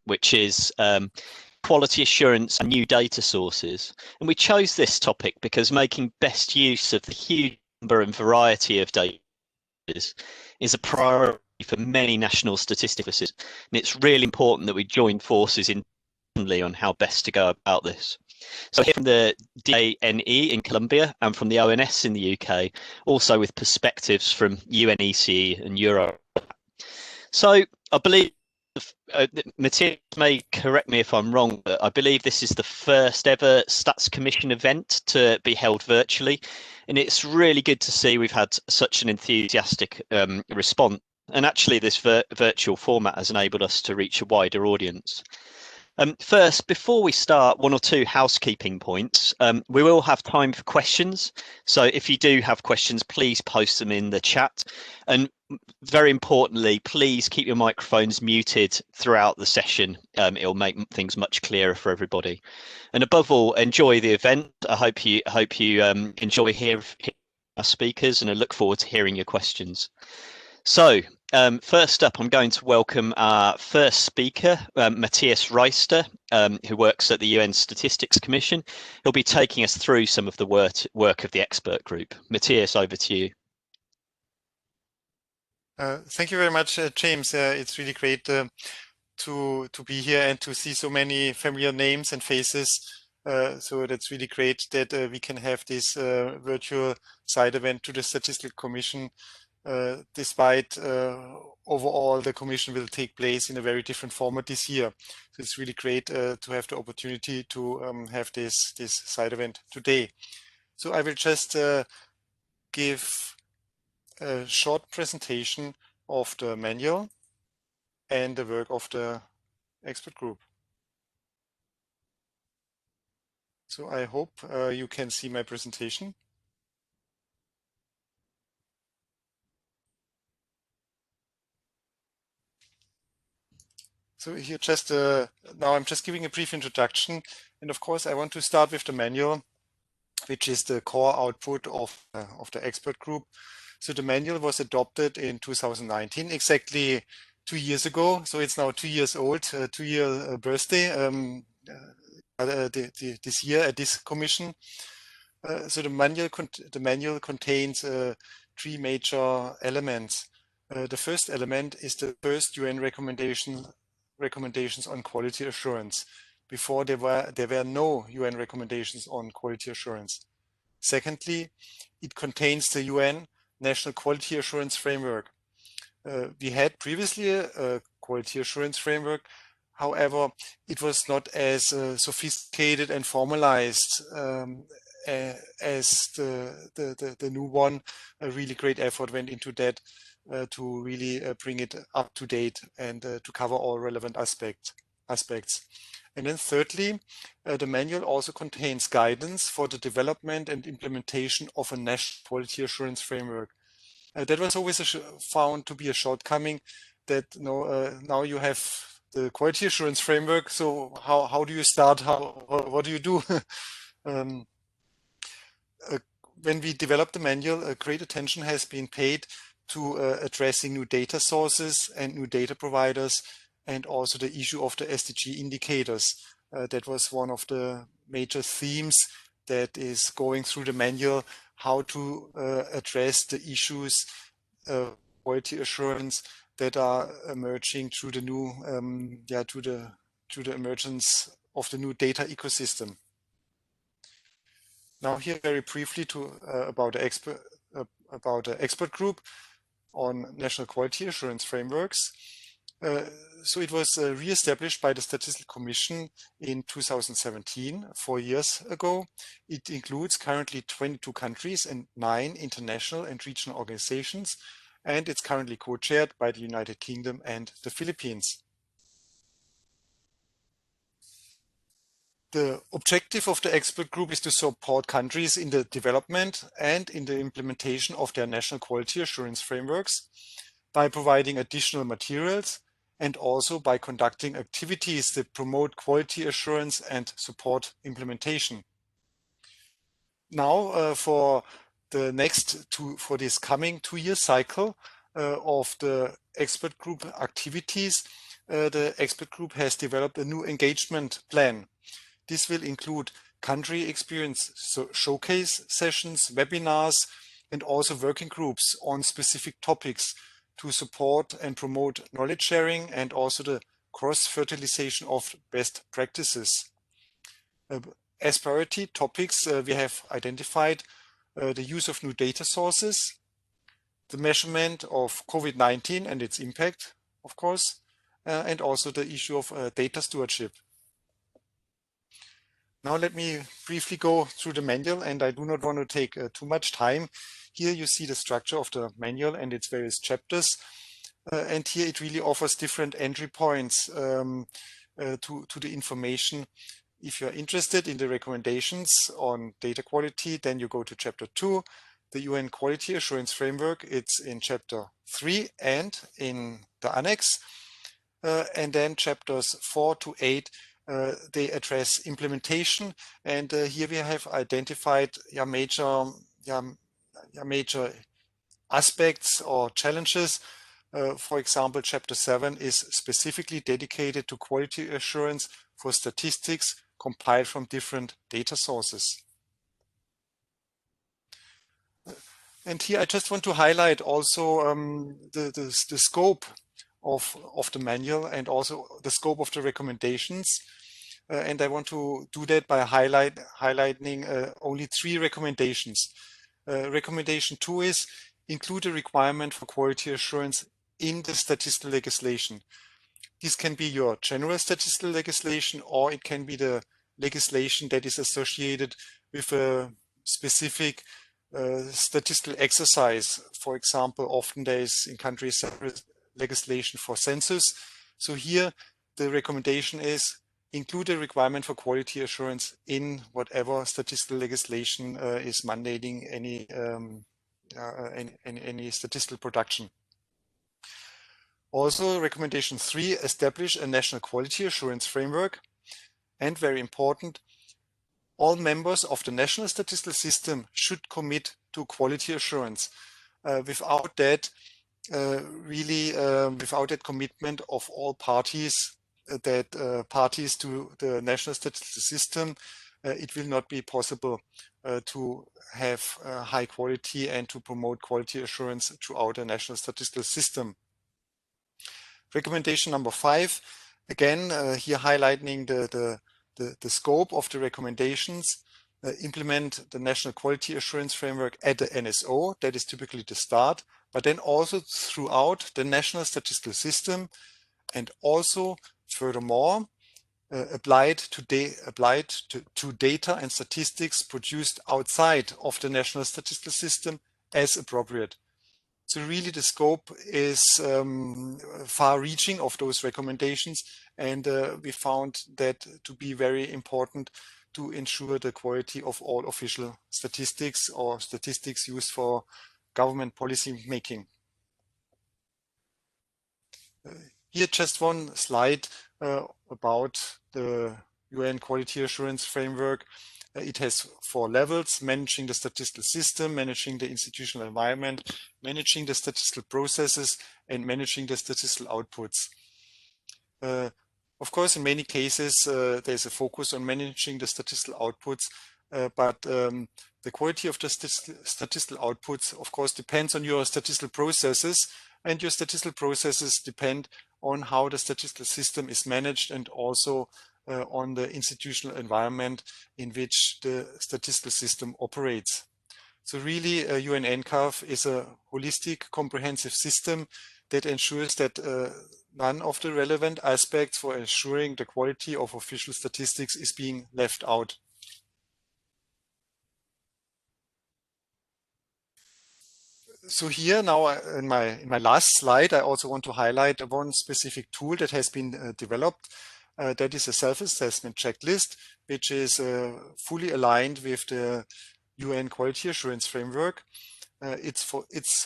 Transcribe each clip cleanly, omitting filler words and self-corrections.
which is quality assurance and new data sources. And we chose this topic because making best use of the huge number and variety of data is a priority for many national statistical offices. And it's really important that we join forces internally on how best to go about this. So here from the DANE in Colombia and from the ONS in the UK, also with perspectives from UNECE and Euro. So I believe Matthias may correct me if I'm wrong, but I believe this is the first ever Stats Commission event to be held virtually. And it's really good to see we've had such an enthusiastic response. And actually, this virtual format has enabled us to reach a wider audience. First, before we start, one or two housekeeping points. We will have time for questions. So if you do have questions, please post them in the chat. And very importantly, please keep your microphones muted throughout the session. It'll make things much clearer for everybody. And above all, enjoy the event. I hope you enjoy hearing our speakers, and I look forward to hearing your questions. So first up, I'm going to welcome our first speaker, Matthias Reister, who works at the UN Statistics Commission. He'll be taking us through some of the work of the expert group. Matthias, over to you. Thank you very much, James. It's really great to be here and to see so many familiar names and faces. So that's really great that we can have this virtual side event to the Statistical Commission. Despite overall the Commission will take place in a very different format this year. So it's really great to have the opportunity to have this side event today. So I will just give a short presentation of the manual and the work of the expert group. So I hope you can see my presentation. So here just now I'm just giving a brief introduction, and of course I want to start with the manual, which is the core output of the expert group. So the manual was adopted in 2019, exactly 2 years ago. So it's now 2 years old, 2-year birthday this year at this commission. So the manual contains 3 major elements. The first element is the first UN recommendations on quality assurance. Before there were no UN recommendations on quality assurance. Secondly, it contains the UN National Quality Assurance Framework. We had previously a quality assurance framework. However, it was not as sophisticated and formalized as the new one. A really great effort went into that to really bring it up to date and to cover all relevant aspects. And then thirdly, the manual also contains guidance for the development and implementation of a national quality assurance framework. That was always found to be a shortcoming, that now you have the quality assurance framework, so how do you start? What do you do? When we developed the manual, great attention has been paid to addressing new data sources and new data providers, and also the issue of the SDG indicators. That was one of the major themes that is going through the manual, how to address the issues of quality assurance that are emerging through the new, through the emergence of the new data ecosystem. Now here very briefly about the expert group on national quality assurance frameworks. So it was re-established by the Statistical Commission in 2017, 4 years ago. It includes currently 22 countries and 9 international and regional organizations, and it's currently co-chaired by the United Kingdom and the Philippines. The objective of the expert group is to support countries in the development and in the implementation of their national quality assurance frameworks by providing additional materials and also by conducting activities that promote quality assurance and support implementation. Now, for this coming 2-year cycle of the expert group activities, the expert group has developed a new engagement plan. This will include country experience showcase sessions, webinars, and also working groups on specific topics to support and promote knowledge sharing and also the cross-fertilization of best practices. As priority topics, we have identified the use of new data sources, the measurement of COVID-19 and its impact, of course, and also the issue of data stewardship. Now let me briefly go through the manual, and I do not want to take too much time. Here you see the structure of the manual and its various chapters. And here it really offers different entry points to the information. If you're interested in the recommendations on data quality, then you go to chapter 2, the UN Quality Assurance Framework. It's in chapter 3 and in the annex. And then chapters 4 to 8, they address implementation. And here we have identified major aspects or challenges. For example, chapter 7 is specifically dedicated to quality assurance for statistics compiled from different data sources. And here I just want to highlight also the scope of the manual and also the scope of the recommendations. And I want to do that by highlighting only 3 recommendations. Recommendation 2 is include a requirement for quality assurance in the statistical legislation. This can be your general statistical legislation, or it can be the legislation that is associated with a specific statistical exercise. For example, often there is in countries separate legislation for census. So here the recommendation is include a requirement for quality assurance in whatever statistical legislation is mandating any statistical production. Also, recommendation 3, establish a national quality assurance framework. And very important, all members of the national statistical system should commit to quality assurance. Without that, without that commitment of all parties, parties to the national statistical system, it will not be possible to have high quality and to promote quality assurance throughout the national statistical system. Recommendation number 5, again, here highlighting the scope of the recommendations, implement the National Quality Assurance Framework at the NSO, that is typically the start, but then also throughout the national statistical system, and also furthermore applied to data and statistics produced outside of the national statistical system as appropriate. So really the scope is far-reaching of those recommendations, and we found that to be very important to ensure the quality of all official statistics or statistics used for government policy making. Here just one slide about the UN Quality Assurance Framework. It has 4 levels: managing the statistical system, managing the institutional environment, managing the statistical processes, and managing the statistical outputs. Of course, in many cases, there's a focus on managing the statistical outputs, but the quality of the statistical outputs, of course, depends on your statistical processes, and your statistical processes depend on how the statistical system is managed and also on the institutional environment in which the statistical system operates. So really, UN NCAF is a holistic, comprehensive system that ensures that none of the relevant aspects for ensuring the quality of official statistics is being left out. So here now in my last slide, I also want to highlight one specific tool that has been developed. That is a self-assessment checklist, which is fully aligned with the UN Quality Assurance Framework. It's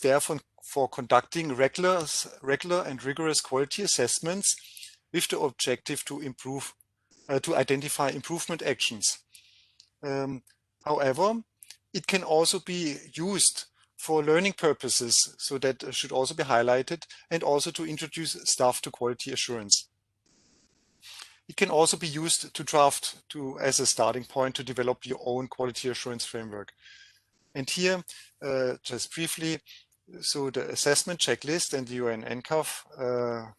there for conducting regular and rigorous quality assessments with the objective to improve, to identify improvement actions. However, it can also be used for learning purposes, so that should also be highlighted, and also to introduce staff to quality assurance. It can also be used to draft as a starting point to develop your own quality assurance framework. And here, just briefly, so the assessment checklist and the UN NCAF,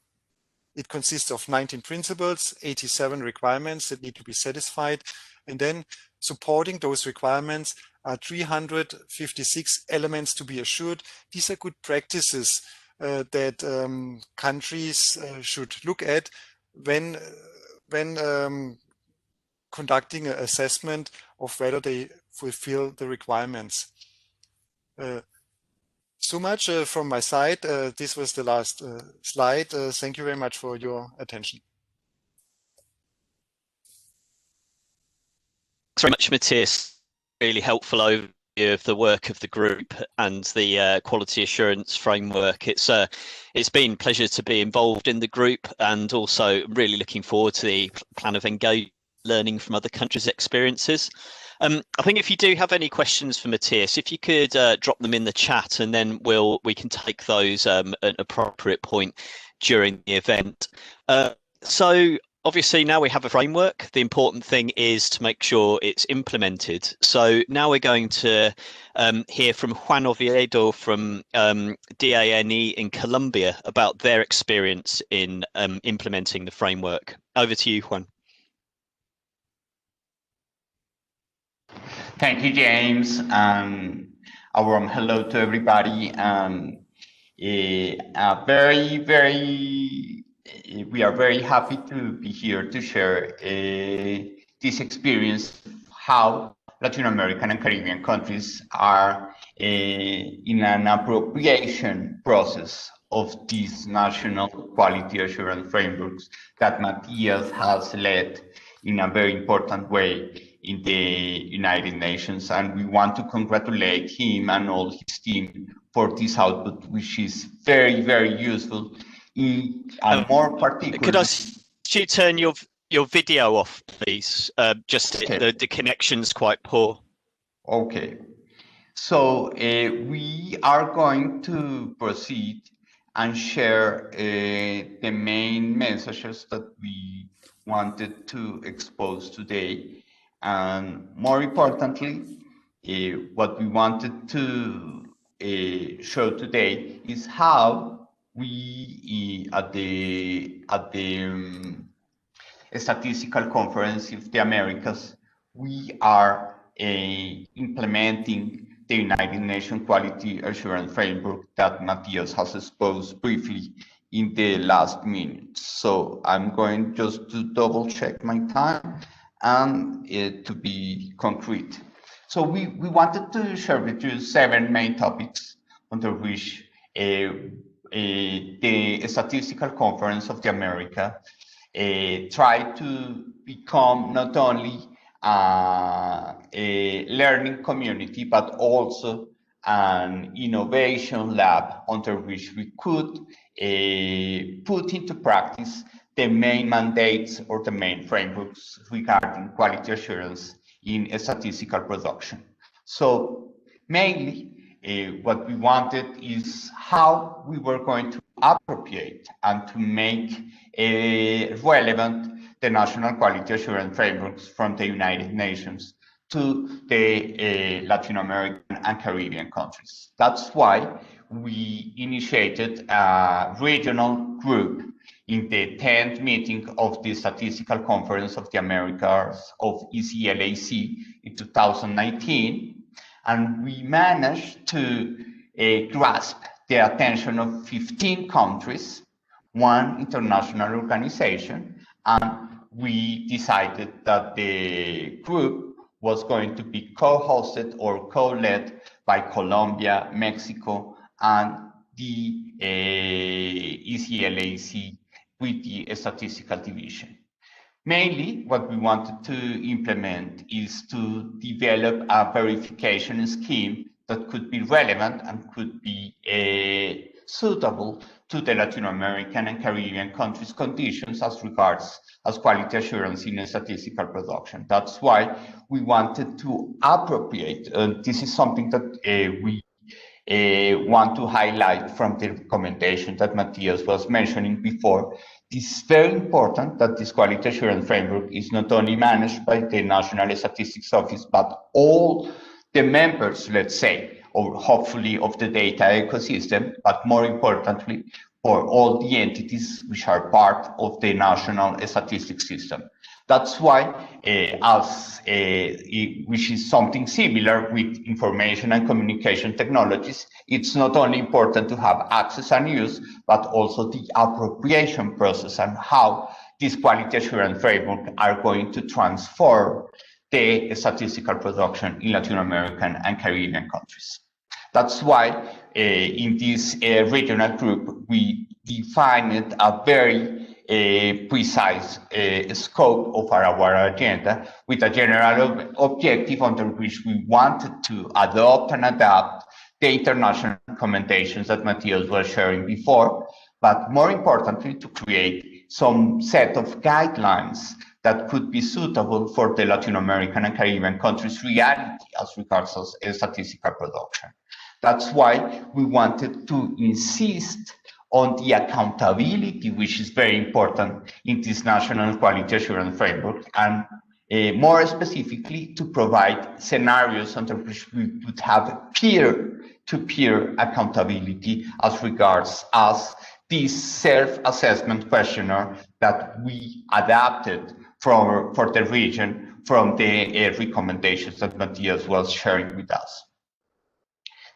it consists of 19 principles, 87 requirements that need to be satisfied, and then supporting those requirements are 356 elements to be assured. These are good practices that countries should look at when conducting an assessment of whether they fulfill the requirements. So much from my side. This was the last slide. Thank you very much for your attention. Thanks very much, Matthias. Really helpful overview of the work of the group and the quality assurance framework. It's been a pleasure to be involved in the group, and also really looking forward to the plan of engagement, learning from other countries' experiences. I think if you do have any questions for Matthias, if you could drop them in the chat, and then we can take those at an appropriate point during the event. So obviously now we have a framework. The important thing is to make sure it's implemented. So now we're going to hear from Juan Oviedo from DANE in Colombia about their experience in implementing the framework. Over to you, Juan. Thank you, James. A warm hello to everybody. We are very happy to be here to share this experience, how Latin American and Caribbean countries are in an appropriation process of these national quality assurance frameworks that Matthias has led in a very important way in the United Nations, and we want to congratulate him and all his team for this output, which is very, very useful. And more particularly, could I ask you turn your video off, please? Just okay. The connection's quite poor. Okay, so we are going to proceed and share the main messages that we wanted to expose today. And more importantly, what we wanted to show today is how we at the Statistical Conference of the Americas, we are implementing the United Nations Quality Assurance Framework that Matthias has exposed briefly in the last minute. So I'm going just to double check my time and to be concrete. So we wanted to share with you 7 main topics under which the Statistical Conference of the Americas try to become not only a learning community, but also an innovation lab under which we could put into practice the main mandates or the main frameworks regarding quality assurance in statistical production. So mainly what we wanted is how we were going to appropriate and to make relevant the national quality assurance frameworks from the United Nations to the Latin American and Caribbean countries. That's why we initiated a regional group in the 10th meeting of the Statistical Conference of the Americas of ECLAC in 2019, and we managed to grasp the attention of 15 countries, 1 international organization, and we decided that the group was going to be co-hosted or co-led by Colombia, Mexico, and the ECLAC with the statistical division. Mainly, what we wanted to implement is to develop a verification scheme that could be relevant and could be suitable to the Latin American and Caribbean countries' conditions as regards as quality assurance in statistical production. That's why we wanted to appropriate, this is something that we want to highlight from the recommendation that Matthias was mentioning before. It's very important that this quality assurance framework is not only managed by the National Statistics Office, but all the members, let's say, or hopefully of the data ecosystem, but more importantly, for all the entities which are part of the national statistics system. That's why, which is something similar with information and communication technologies, it's not only important to have access and use, but also the appropriation process and how this quality assurance framework are going to transform the statistical production in Latin American and Caribbean countries. That's why in this regional group, we defined a very precise scope of our agenda with a general objective under which we wanted to adopt and adapt the international recommendations that Matthias was sharing before, but more importantly, to create some set of guidelines that could be suitable for the Latin American and Caribbean countries' reality as regards statistical production. That's why we wanted to insist on the accountability, which is very important in this national quality assurance framework, and more specifically to provide scenarios under which we would have peer-to-peer accountability as regards this self-assessment questionnaire that we adapted for the region from the recommendations that Matthias was sharing with us.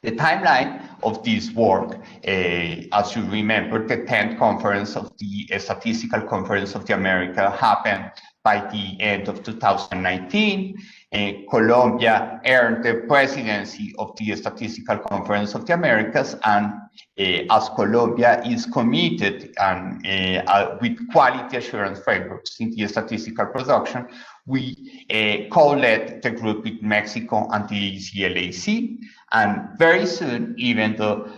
The timeline of this work, as you remember, the 10th conference of the Statistical Conference of the America happened by the end of 2019. Colombia earned the presidency of the Statistical Conference of the Americas, and as Colombia is committed and with quality assurance frameworks in the statistical production, we co-led the group with Mexico and the ECLAC. And very soon, even though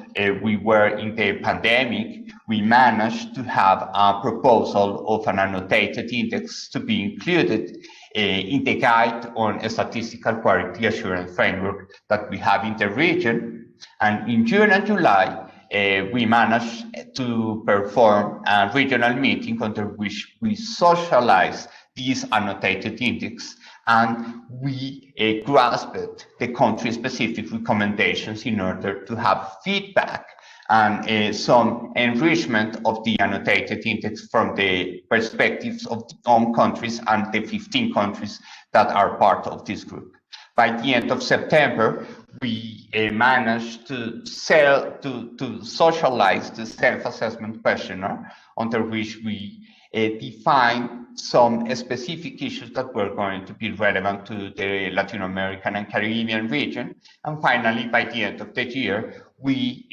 we were in the pandemic, we managed to have a proposal of an annotated index to be included in the guide on a statistical quality assurance framework that we have in the region. And in June and July, we managed to perform a regional meeting under which we socialized this annotated index, and we grasped the country-specific recommendations in order to have feedback and some enrichment of the annotated index from the perspectives of the own countries and the 15 countries that are part of this group. By the end of September, we managed to socialize the self-assessment questionnaire under which we define some specific issues that were going to be relevant to the Latin American and Caribbean region. And finally, by the end of the year, we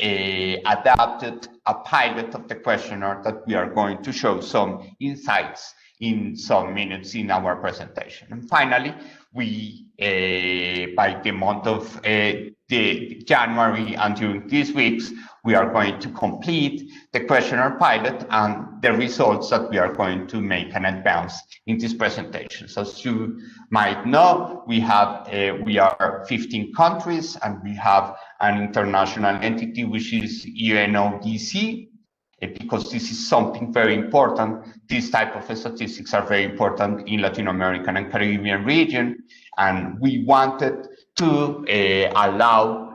adapted a pilot of the questionnaire that we are going to show some insights in some minutes in our presentation. And finally, we, by the month of the January and during these weeks, we are going to complete the questionnaire pilot and the results that we are going to make an advance in this presentation. So as you might know, we are 15 countries and we have an international entity which is UNODC, because this is something very important. These type of statistics are very important in Latin American and Caribbean region, and we wanted to allow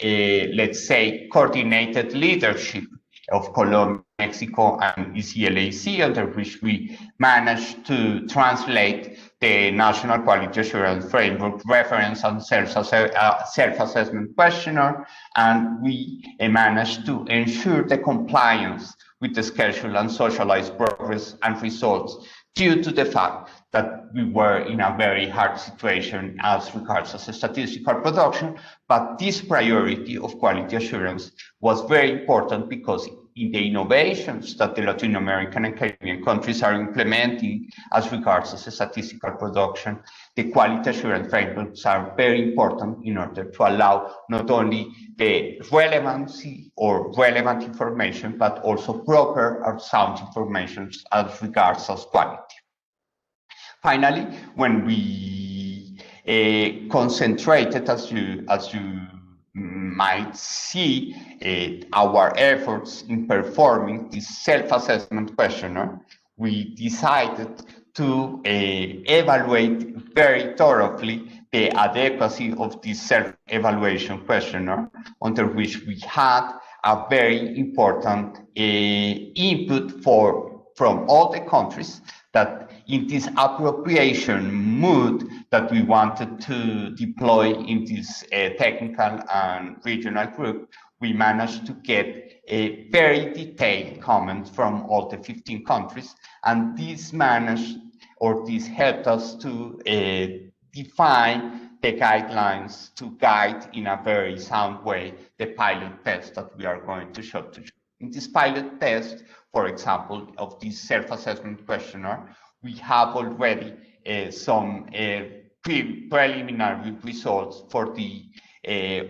let's say, coordinated leadership of Colombia, Mexico, and ECLAC, under which we managed to translate the National Quality Assurance Framework reference and self-assessment questionnaire, and we managed to ensure the compliance with the schedule and socialized progress and results due to the fact that we were in a very hard situation as regards as statistical production. But this priority of quality assurance was very important because in the innovations that the Latin American and Caribbean countries are implementing as regards as statistical production, the quality assurance frameworks are very important in order to allow not only the relevancy or relevant information, but also proper or sound information as regards as quality. Finally, when we concentrated, as you might see our efforts in performing this self-assessment questionnaire, we decided to evaluate very thoroughly the adequacy of this self-evaluation questionnaire, under which we had a very important input from all the countries that in this appropriation mood that we wanted to deploy in this technical and regional group, we managed to get a very detailed comments from all the 15 countries, and this helped us to define the guidelines to guide in a very sound way the pilot test that we are going to show to you. In this pilot test, for example, of this self-assessment questionnaire, we have already some preliminary results for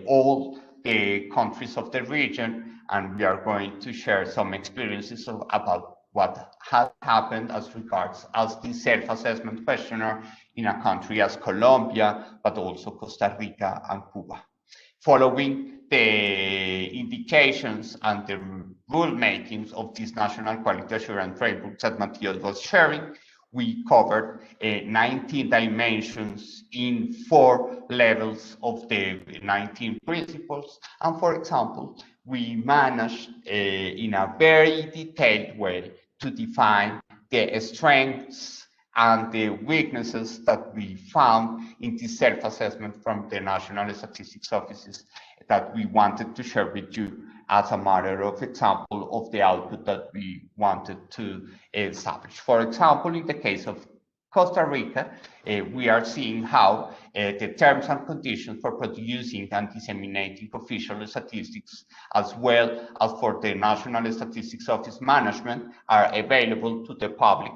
all the countries of the region, and we are going to share some experiences about what has happened as regards the self-assessment questionnaire in a country as Colombia, but also Costa Rica and Cuba. Following the indications and the rulemakings of these national quality assurance frameworks that Matthias was sharing, we covered 19 dimensions in 4 levels of the 19 principles. And for example, we managed in a very detailed way to define the strengths and the weaknesses that we found in this self-assessment from the National Statistics Offices that we wanted to share with you as a matter of example of the output that we wanted to establish. For example, in the case of Costa Rica, we are seeing how the terms and conditions for producing and disseminating official statistics, as well as for the National Statistics Office management, are available to the public,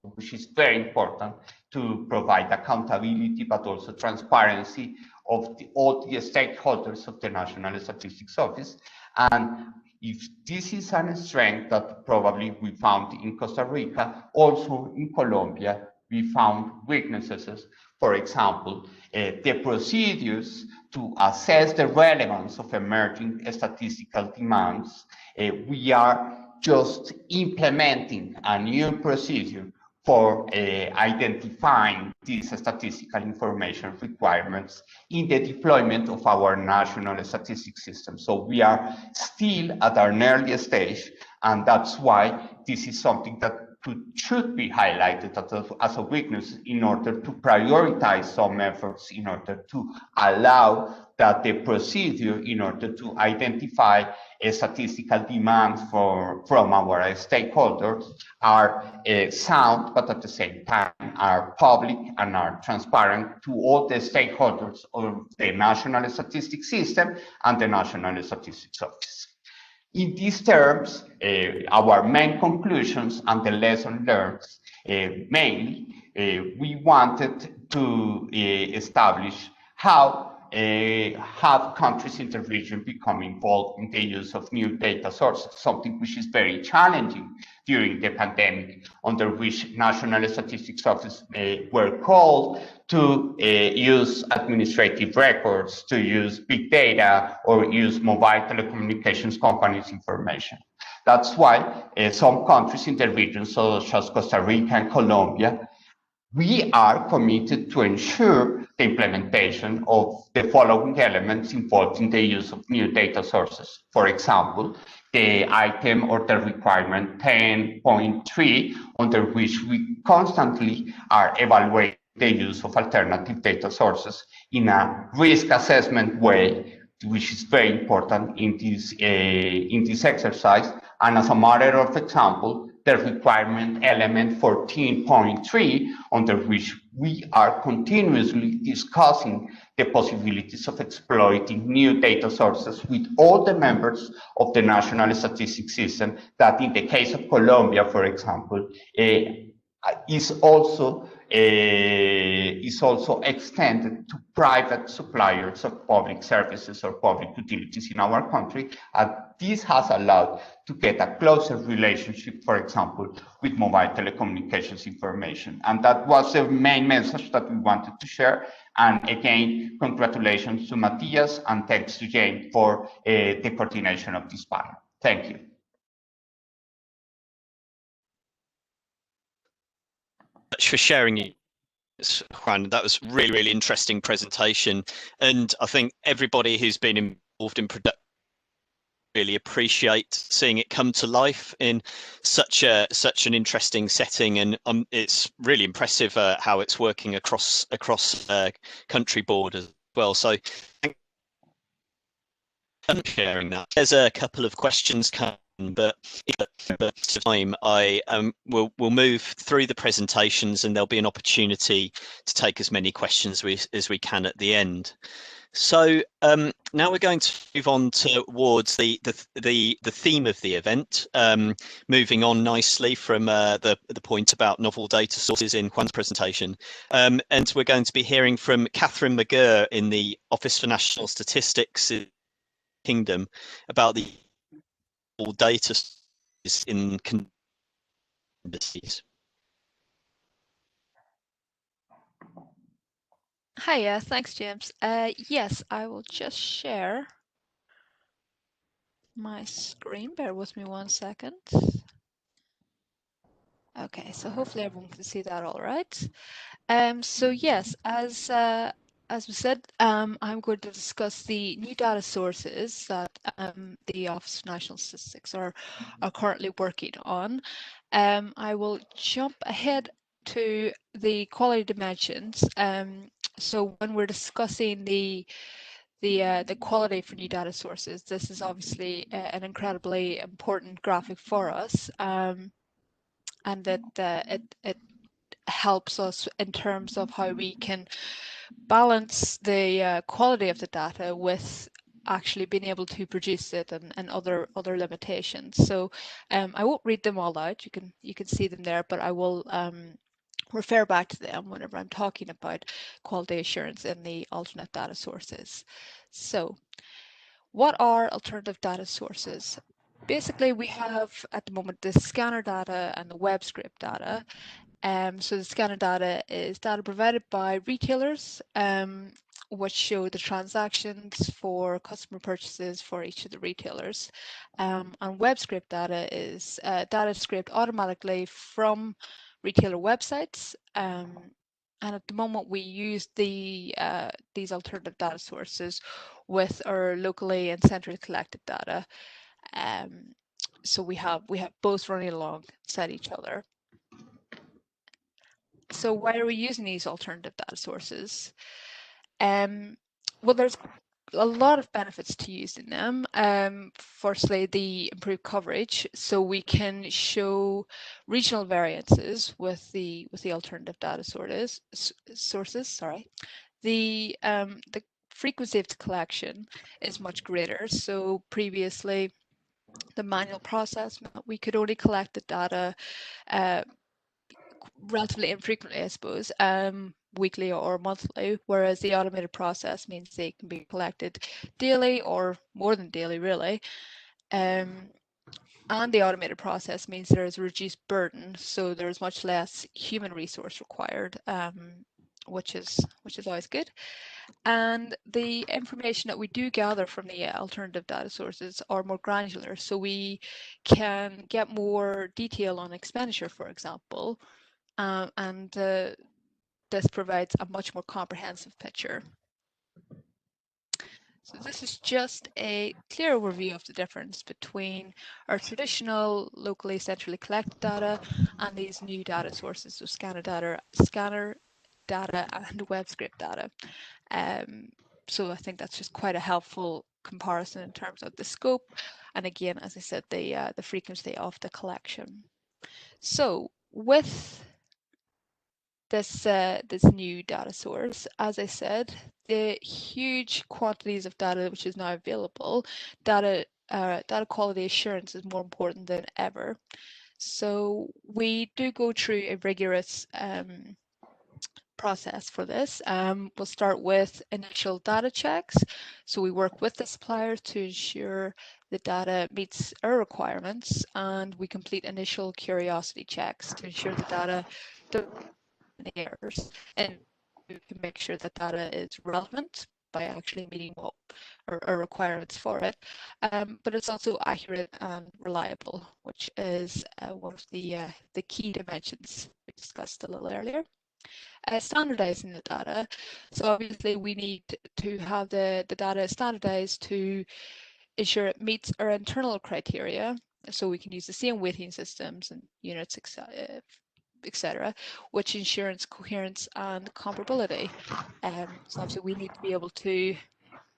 which is very important to provide accountability, but also transparency of all the stakeholders of the National Statistics Office. And if this is a strength that probably we found in Costa Rica, also in Colombia, we found weaknesses. For example, the procedures to assess the relevance of emerging statistical demands. We are just implementing a new procedure for identifying these statistical information requirements in the deployment of our national statistics system. So we are still at an early stage, and that's why this is something that should be highlighted as a weakness in order to prioritize some efforts, in order to allow that the procedure in order to identify statistical demands from our stakeholders are sound, but at the same time are public and are transparent to all the stakeholders of the National Statistics System and the National Statistics Office. In these terms, our main conclusions and the lesson learned, mainly, we wanted to establish how have countries in the region become involved in the use of new data sources, something which is very challenging during the pandemic, under which National Statistics Office were called to use administrative records, to use big data, or use mobile telecommunications companies' information. That's why some countries in the region, such as Costa Rica and Colombia, we are committed to ensure the implementation of the following elements involved in the use of new data sources. For example, the item or the requirement 10.3, under which we constantly are evaluating the use of alternative data sources in a risk assessment way, which is very important in this exercise. And as a matter of example, the requirement element 14.3, under which we are continuously discussing the possibilities of exploiting new data sources with all the members of the National Statistics System, that in the case of Colombia, for example, is also is also extended to private suppliers of public services or public utilities in our country. And this has allowed to get a closer relationship, for example, with mobile telecommunications information. And that was the main message that we wanted to share. And again, congratulations to Matthias and thanks to Jane for the coordination of this panel. Thank you. Much for sharing it, Juan. That was really, really interesting presentation. And I think everybody who's been involved in production really appreciate seeing it come to life in such an interesting setting, and it's really impressive how it's working across country borders as well. So thank you for sharing that. There's a couple of questions coming, but time I we'll move through the presentations, and there'll be an opportunity to take as many questions as we can at the end. So now we're going to move on towards the theme of the event, moving on nicely from the point about novel data sources in Juan's presentation. And we're going to be hearing from Catherine McGurr in the Office for National Statistics in the Kingdom about the data sources in embassies. Hiya, thanks, James. Yes, I will just share my screen. Bear with me 1 second. Okay, so hopefully everyone can see that all right. So yes, as we said, I'm going to discuss the new data sources that the Office of National Statistics are currently working on. I will jump ahead to the quality dimensions. So when we're discussing the quality for new data sources, this is obviously an incredibly important graphic for us, and that it helps us in terms of how we can balance the quality of the data with actually being able to produce it and other limitations. So I won't read them all out. You can see them there, but I will refer back to them whenever I'm talking about quality assurance in the alternate data sources. So what are alternative data sources? Basically, we have at the moment the scanner data and the web scrape data. So the scanner data is data provided by retailers, which show the transactions for customer purchases for each of the retailers. And web scrape data is data scraped automatically from retailer websites. And at the moment, we use these alternative data sources with our locally and centrally collected data. So we have both running alongside each other. So why are we using these alternative data sources? Well, there's a lot of benefits to using them. Firstly, the improved coverage, so we can show regional variances with the alternative data sources. Sorry, the frequency of the collection is much greater. So previously, the manual process meant we could only collect the data relatively infrequently, I suppose, weekly or monthly, whereas the automated process means they can be collected daily or more than daily, really. And the automated process means there is a reduced burden, so there's much less human resource required, which is always good. And the information that we do gather from the alternative data sources are more granular, so we can get more detail on expenditure, for example, and this provides a much more comprehensive picture. So this is just a clear overview of the difference between our traditional locally centrally collected data and these new data sources, so scanner data and web scrape data. So I think that's just quite a helpful comparison in terms of the scope, and again, as I said, the frequency of the collection. So with this new data source, as I said, the huge quantities of data which is now available, data quality assurance is more important than ever. So we do go through a rigorous process for this. We'll start with initial data checks. So we work with the suppliers to ensure the data meets our requirements, and we complete initial curiosity checks to ensure the data doesn't have any errors, and we can make sure that data is relevant by actually meeting what our requirements for it. But it's also accurate and reliable, which is one of the key dimensions we discussed a little earlier. Standardizing the data. So obviously we need to have the data standardized to ensure it meets our internal criteria. So we can use the same weighting systems and units, etc., which ensures coherence and comparability. So obviously we need to be able to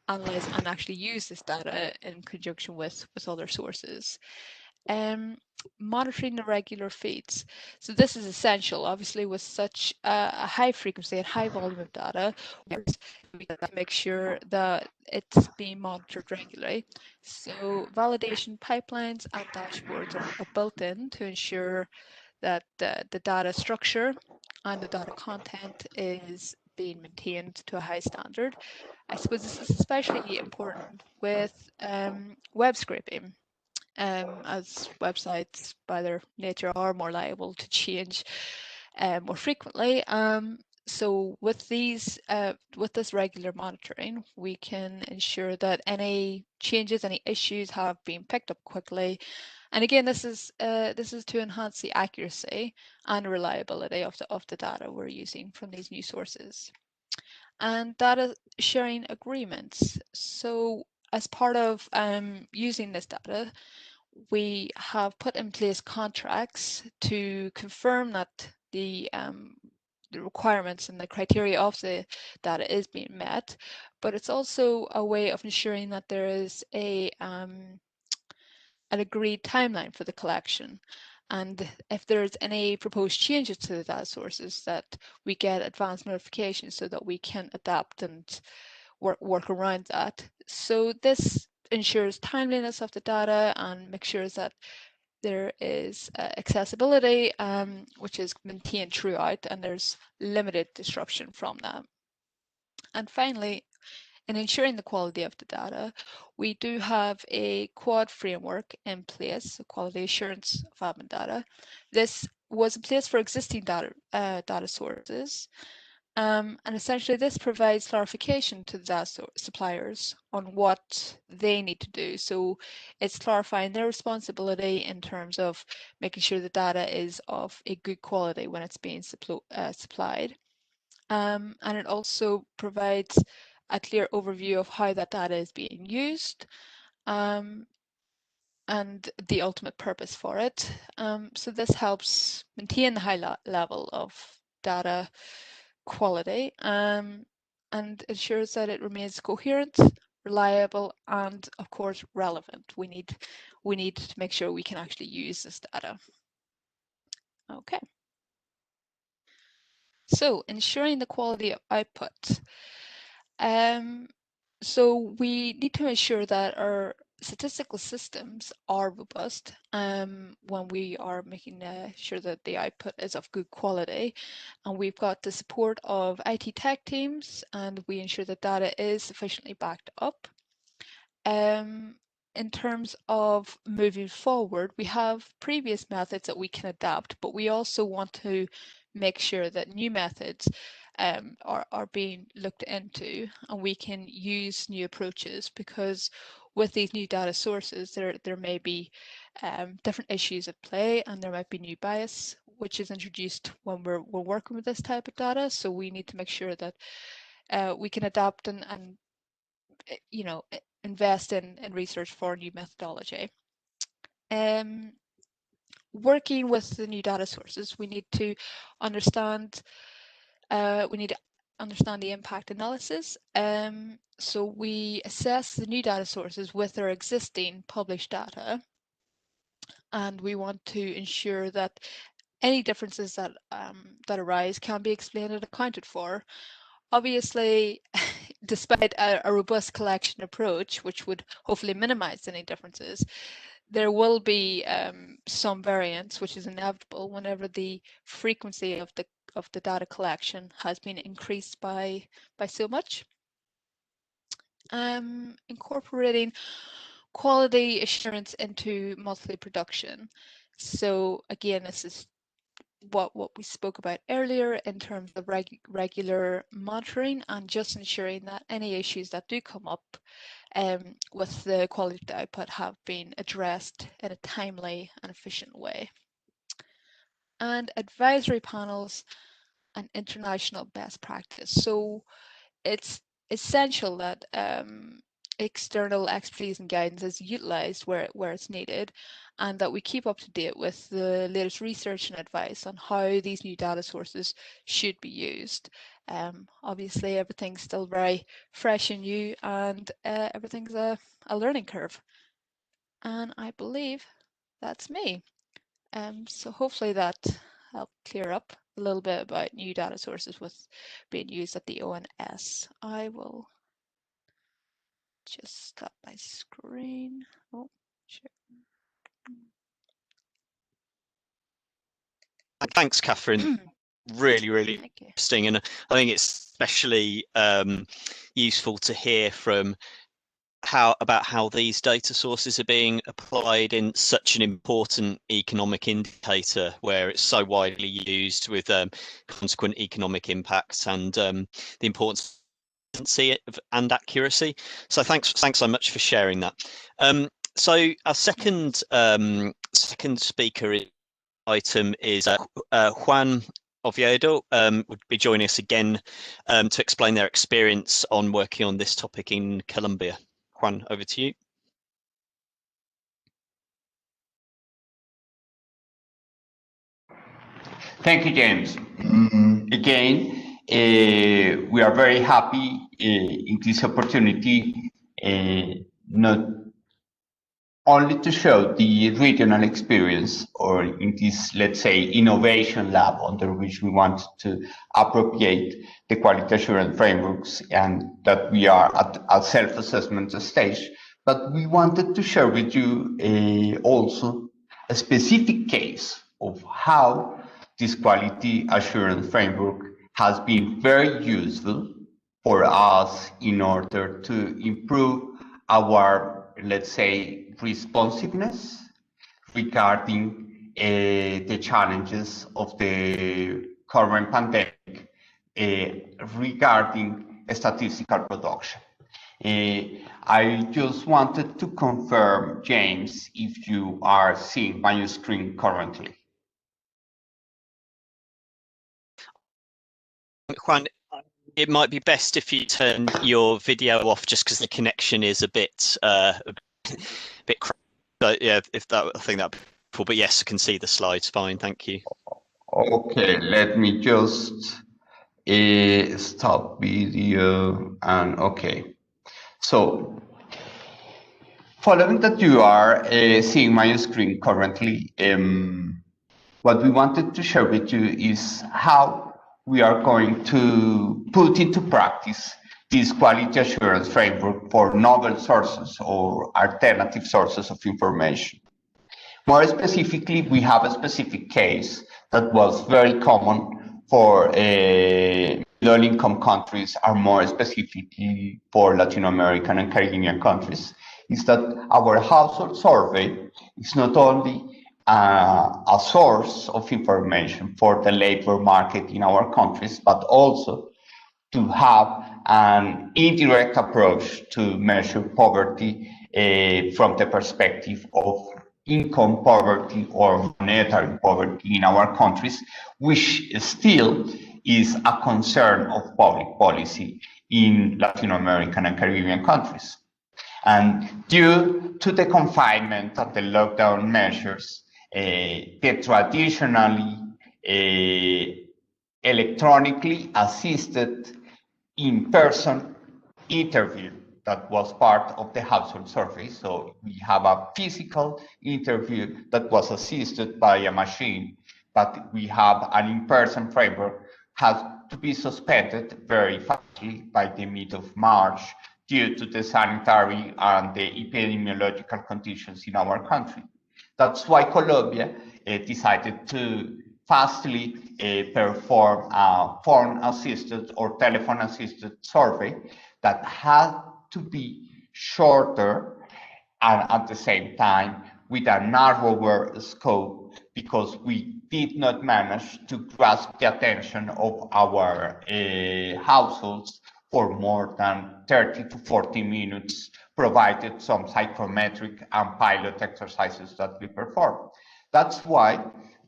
analyze and actually use this data in conjunction with other sources. Monitoring the regular feeds. So this is essential, obviously, with such a high frequency and high volume of data, we have to make sure that it's being monitored regularly. So validation pipelines and dashboards are built in to ensure that the data structure and the data content is being maintained to a high standard. I suppose this is especially important with web scraping, as websites by their nature are more liable to change more frequently. So with this regular monitoring, we can ensure that any changes, any issues have been picked up quickly. And again, this is to enhance the accuracy and reliability of the data we're using from these new sources. And data sharing agreements. So as part of using this data, we have put in place contracts to confirm that the requirements and the criteria of the data is being met, but it's also a way of ensuring that there is an agreed timeline for the collection. And if there's any proposed changes to the data sources, that we get advance notifications so that we can adapt and work around that. So this ensures timeliness of the data and makes sure that there is accessibility, which is maintained throughout, and there's limited disruption from that. And finally, in ensuring the quality of the data, we do have a quad framework in place, a quality assurance of admin data. This was in place for existing data sources. And essentially this provides clarification to the data suppliers on what they need to do. So it's clarifying their responsibility in terms of making sure the data is of a good quality when it's being supplied. And it also provides a clear overview of how that data is being used, and the ultimate purpose for it. So this helps maintain the high level of data quality, and ensures that it remains coherent, reliable, and of course relevant. We need to make sure we can actually use this data. Okay. So ensuring the quality of output. So we need to ensure that our statistical systems are robust when we are making sure that the output is of good quality. And we've got the support of IT tech teams, and we ensure that data is sufficiently backed up. In terms of moving forward, we have previous methods that we can adapt, but we also want to make sure that new methods are being looked into, and we can use new approaches, because with these new data sources, there may be different issues at play, and there might be new bias which is introduced when we're working with this type of data. So we need to make sure that we can adapt and invest in research for new methodology. Working with the new data sources, we need to understand the impact analysis. So we assess the new data sources with our existing published data, and we want to ensure that any differences that arise can be explained and accounted for. Obviously, despite a robust collection approach, which would hopefully minimize any differences, there will be some variance, which is inevitable whenever the frequency of of the data collection has been increased by so much. Incorporating quality assurance into monthly production. So again, this is what we spoke about earlier in terms of regular monitoring and just ensuring that any issues that do come up with the quality of the output have been addressed in a timely and efficient way. And advisory panels and international best practice. So it's essential that external expertise and guidance is utilised where it's needed, and that we keep up to date with the latest research and advice on how these new data sources should be used. Obviously, everything's still very fresh and new, and everything's a learning curve. And I believe that's me. So hopefully that helped clear up a little bit about new data sources with being used at the ONS. I will just stop my screen. Oh, sure. Thanks, Catherine. Really, really Thank you. interesting, and I think it's especially useful to hear from how these data sources are being applied in such an important economic indicator where it's so widely used with consequent economic impacts and the importance and accuracy. So thanks so much for sharing that. So our second speaker item is Juan Oviedo would be joining us again to explain their experience on working on this topic in Colombia. Juan, over to you. Thank you, James. Again, we are very happy in this opportunity, not only to show the regional experience, or in this, let's say, innovation lab under which we want to appropriate the quality assurance frameworks, and that we are at a self-assessment stage, but we wanted to share with you also a specific case of how this quality assurance framework has been very useful for us in order to improve our, let's say, responsiveness regarding the challenges of the current pandemic regarding statistical production. I just wanted to confirm, James, if you are seeing my screen currently. Juan, it might be best if you turn your video off, just because the connection is a bit but yeah, if that, I think that. But yes, I can see the slides fine. Thank you. Okay, let me just stop video and okay. So, following that you are seeing my screen currently, what we wanted to share with you is how we are going to put into practice this quality assurance framework for novel sources or alternative sources of information. More specifically, we have a specific case that was very common for middle-income countries, or more specifically for Latin American and Caribbean countries, is that our household survey is not only a source of information for the labor market in our countries, but also to have an indirect approach to measure poverty from the perspective of income poverty or monetary poverty in our countries, which still is a concern of public policy in Latin American and Caribbean countries. And due to the confinement of the lockdown measures, the traditionally electronically assisted in-person interview that was part of the household survey. So we have a physical interview that was assisted by a machine, but we have an in-person framework has to be suspended very fastly by the mid of March due to the sanitary and the epidemiological conditions in our country. That's why Colombia decided to fastly perform a phone-assisted or telephone-assisted survey that had to be shorter and at the same time with a narrower scope, because we did not manage to grasp the attention of our households for more than 30 to 40 minutes, provided some psychometric and pilot exercises that we performed. That's why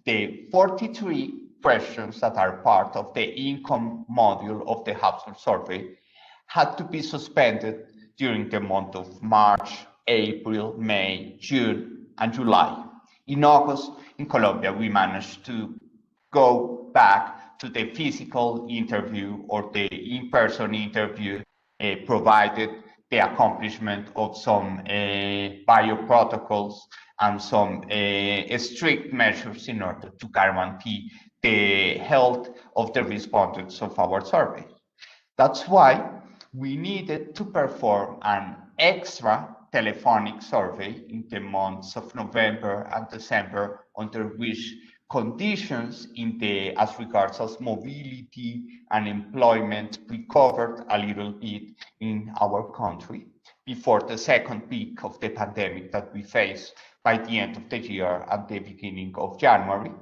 the 43 questions that are part of the income module of the household survey had to be suspended during the month of March, April, May, June, and July. In August, in Colombia, we managed to go back to the physical interview or the in-person interview, provided the accomplishment of some bioprotocols and some strict measures in order to guarantee the health of the respondents of our survey. That's why we needed to perform an extra telephonic survey in the months of November and December, under which conditions as regards as mobility and employment recovered a little bit in our country before the second peak of the pandemic that we faced by the end of the year and the beginning of January,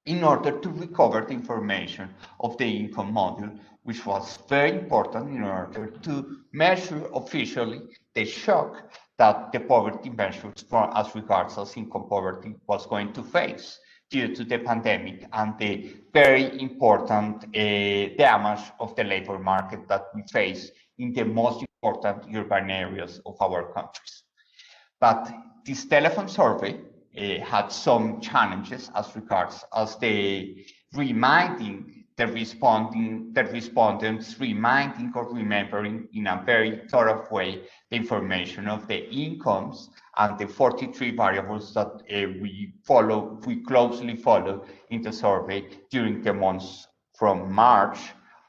in order to recover the information of the income module, which was very important in order to measure officially the shock that the poverty measures as regards as income poverty was going to face due to the pandemic and the very important damage of the labor market that we face in the most important urban areas of our countries. But this telephone survey had some challenges as regards as the reminding the respondents reminding or remembering in a very thorough way the information of the incomes and the 43 variables that we closely follow in the survey during the months from March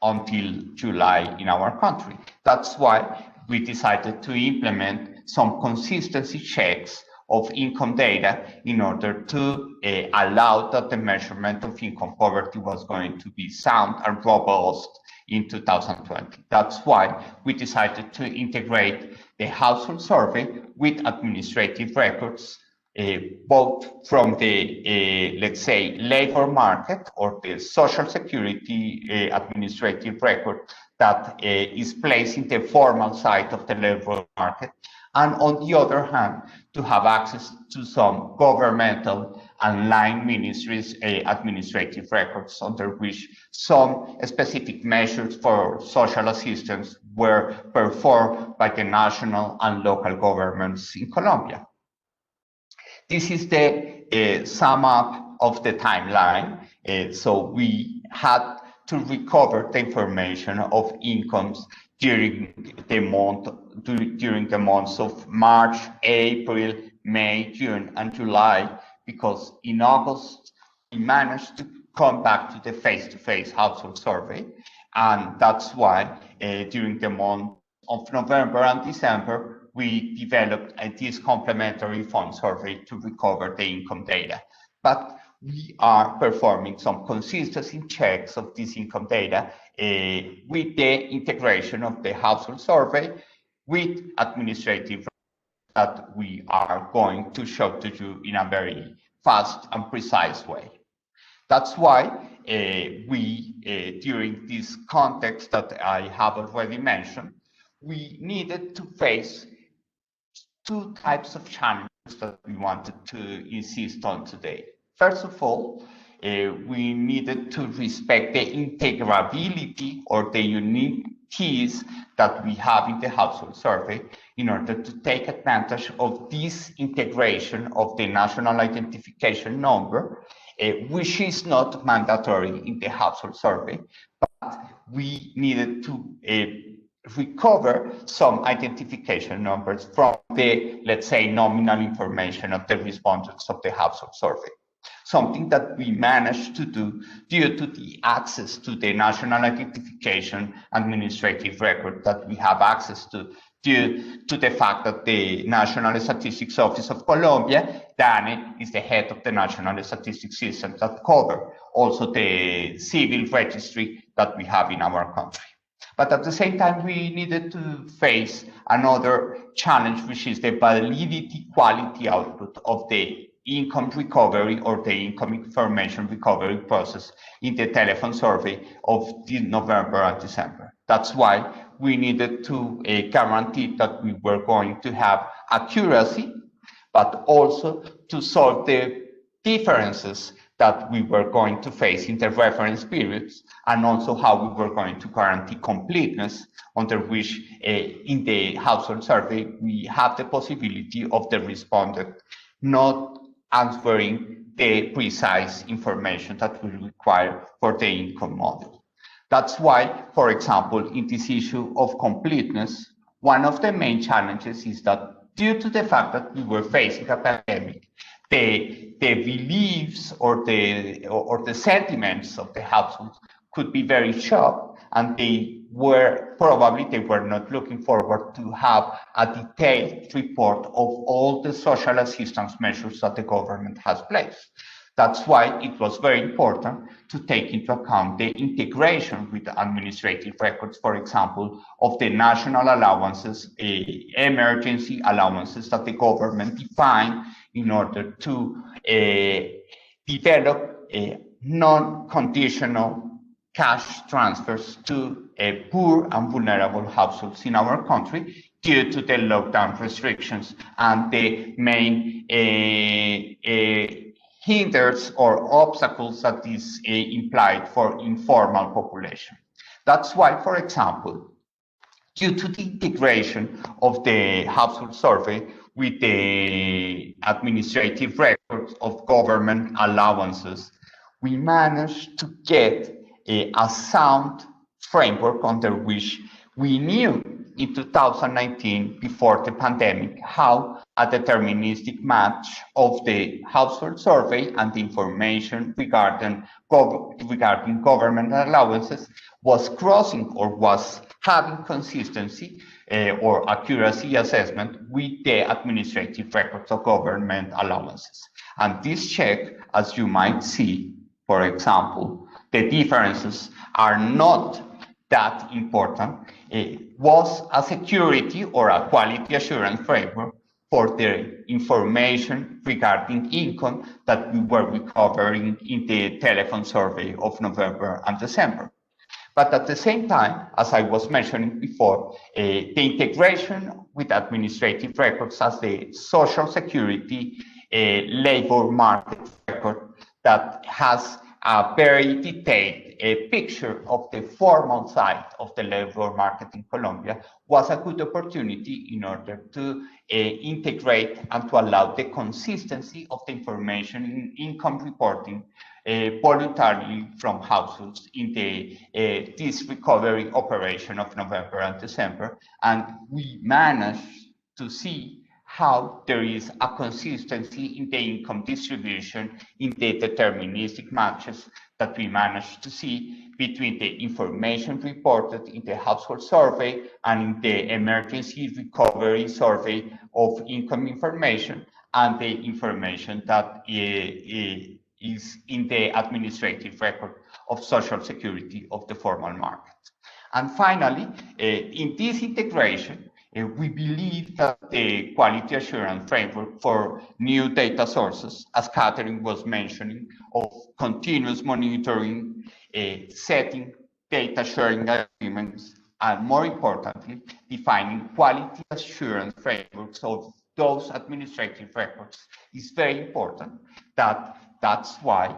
until July in our country. That's why we decided to implement some consistency checks of income data in order to allow that the measurement of income poverty was going to be sound and robust in 2020. That's why we decided to integrate the household survey with administrative records, both from the, let's say, labor market or the Social Security administrative record that is placed in the formal side of the labor market, and on the other hand, to have access to some governmental and line ministries administrative records under which some specific measures for social assistance were performed by the national and local governments in Colombia. This is the sum up of the timeline. So we had to recover the information of incomes during the months of March, April, May, June, and July, because in August we managed to come back to the face-to-face household survey, and that's why during the month of November and December we developed this complementary phone survey to recover the income data. But we are performing some consistency checks of this income data with the integration of the household survey with administrative that we are going to show to you in a very fast and precise way. That's why during this context that I have already mentioned, we needed to face two types of challenges that we wanted to insist on today. First of all, we needed to respect the integrability or the unique keys that we have in the household survey in order to take advantage of this integration of the national identification number, which is not mandatory in the household survey, but we needed to recover some identification numbers from the, let's say, nominal information of the respondents of the household survey. Something that we managed to do due to the access to the national identification administrative record that we have access to due to the fact that the National Statistics Office of Colombia, DANE, is the head of the National Statistics System that cover also the civil registry that we have in our country. But at the same time, we needed to face another challenge, which is the validity quality output of the income recovery or the income information recovery process in the telephone survey of November and December. That's why we needed to guarantee that we were going to have accuracy, but also to solve the differences that we were going to face in the reference periods, and also how we were going to guarantee completeness, under which in the household survey, we have the possibility of the respondent not answering the precise information that we require for the income model. That's why, for example, in this issue of completeness, one of the main challenges is that due to the fact that we were facing a pandemic, the beliefs or the sentiments of the households could be very sharp, and they were not looking forward to have a detailed report of all the social assistance measures that the government has placed. That's why it was very important to take into account the integration with the administrative records, for example, of the national allowances, emergency allowances that the government defined in order to develop non-conditional cash transfers to poor and vulnerable households in our country due to the lockdown restrictions and the main hinders or obstacles that is implied for informal population. That's why, for example, due to the integration of the household survey with the administrative records of government allowances, we managed to get a sound framework under which we knew in 2019, before the pandemic, how a deterministic match of the household survey and the information regarding government allowances was crossing or was having consistency or accuracy assessment with the administrative records of government allowances. And this check, as you might see, for example, the differences are not that important. It was a security or a quality assurance framework for the information regarding income that we were recovering in the telephone survey of November and December. But at the same time, as I was mentioning before, the integration with administrative records as the Social Security labor market record that has a very detailed picture of the formal side of the labor market in Colombia was a good opportunity in order to integrate and to allow the consistency of the information in income reporting voluntarily from households in the this recovery operation of November and December. And we managed to see how there is a consistency in the income distribution in the deterministic matches that we managed to see between the information reported in the household survey and in the emergency recovery survey of income information and the information that is in the administrative record of Social Security of the formal market. And finally, in this integration, we believe that the quality assurance framework for new data sources, as Catherine was mentioning, of continuous monitoring, setting data sharing agreements, and more importantly, defining quality assurance frameworks of those administrative records is very important. That's why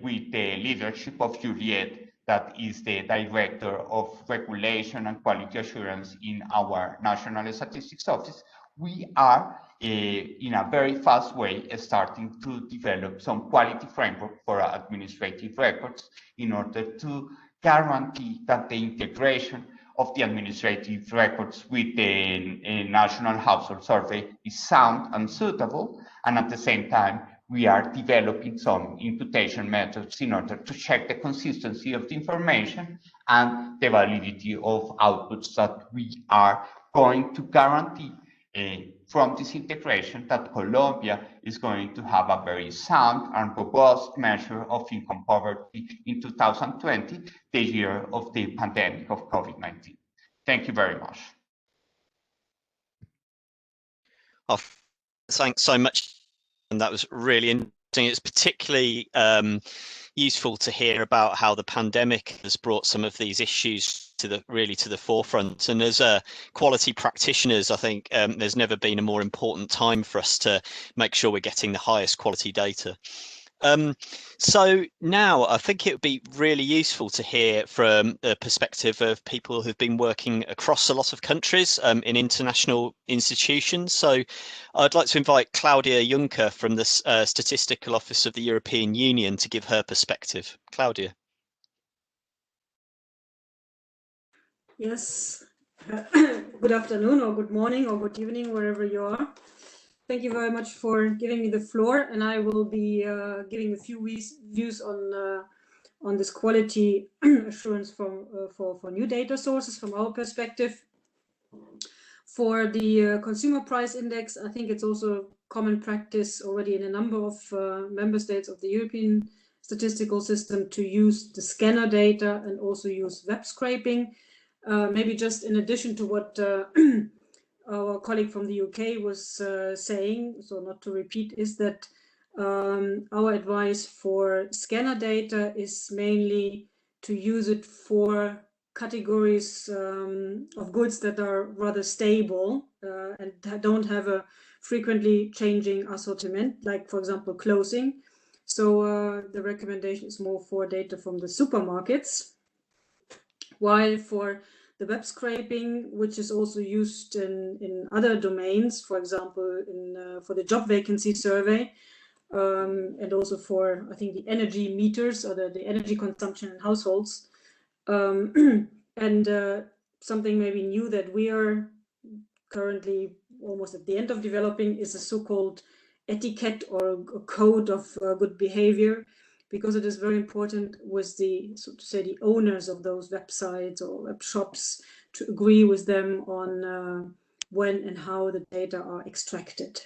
with the leadership of Juliet, that is the Director of Regulation and Quality Assurance in our National Statistics Office, we are in a very fast way starting to develop some quality framework for administrative records in order to guarantee that the integration of the administrative records with the National Household Survey is sound and suitable, and at the same time, we are developing some imputation methods in order to check the consistency of the information and the validity of outputs that we are going to guarantee from this integration that Colombia is going to have a very sound and robust measure of income poverty in 2020, the year of the pandemic of COVID-19. Thank you very much. Oh, thanks so much. And that was really interesting. It's particularly useful to hear about how the pandemic has brought some of these issues to the forefront. And as quality practitioners, I think there's never been a more important time for us to make sure we're getting the highest quality data. So now I think it would be really useful to hear from the perspective of people who've been working across a lot of countries in international institutions. So I'd like to invite Claudia Juncker from the Statistical Office of the European Union to give her perspective. Claudia. Yes, good afternoon or good morning or good evening, wherever you are. Thank you very much for giving me the floor, and I will be giving a few views on this quality assurance for new data sources from our perspective. For the consumer price index, I think it's also common practice already in a number of member states of the European statistical system to use the scanner data and also use web scraping. Maybe just in addition to what our colleague from the UK was saying, so not to repeat, is that our advice for scanner data is mainly to use it for categories of goods that are rather stable and don't have a frequently changing assortment, like, for example, clothing. So the recommendation is more for data from the supermarkets, while for the web scraping, which is also used in other domains, for example, for the job vacancy survey, and also for, I think, the energy meters or the energy consumption in households. And something maybe new that we are currently almost at the end of developing is a so-called etiquette or a code of good behavior, because it is very important with the, so to say, the owners of those websites or web shops to agree with them on when and how the data are extracted.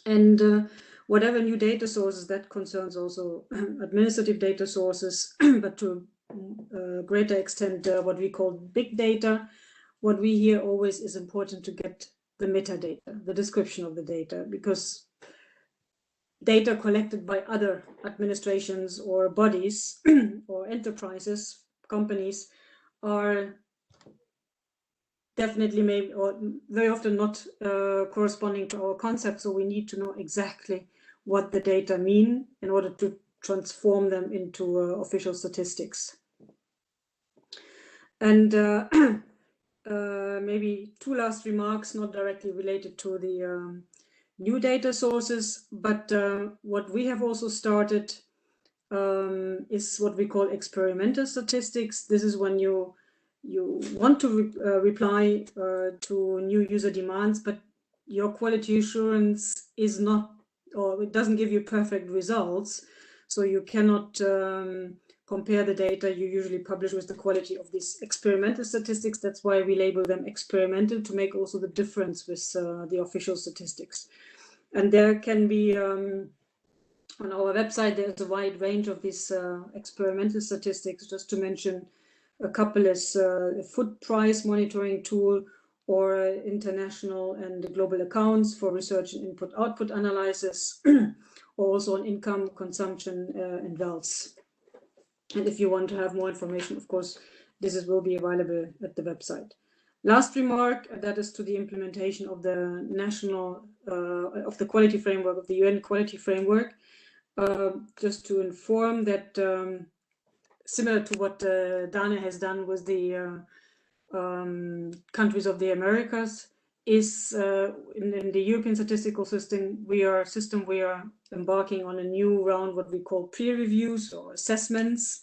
And whatever new data sources, that concerns also administrative data sources, but to a greater extent what we call big data. What we hear always is important to get the metadata, the description of the data, because data collected by other administrations or bodies or enterprises, companies, are definitely maybe or very often not corresponding to our concept. So we need to know exactly what the data mean in order to transform them into official statistics. And maybe two last remarks, not directly related to the new data sources, but what we have also started is what we call experimental statistics. This is when you want to reply to new user demands, but your quality assurance is not, or it doesn't give you perfect results. So you cannot compare the data you usually publish with the quality of these experimental statistics. That's why we label them experimental, to make also the difference with the official statistics. And there can be, on our website, there's a wide range of these experimental statistics. Just to mention a couple is a food price monitoring tool, or international and global accounts for research and input-output analysis, or also on income, consumption, and wealth. And if you want to have more information, of course, this will be available at the website. Last remark, that is to the implementation of the national, of the quality framework, of the UN quality framework. Just to inform that, similar to what Dane has done with the countries of the Americas, is in the European statistical system, we are embarking on a new round, what we call peer reviews or assessments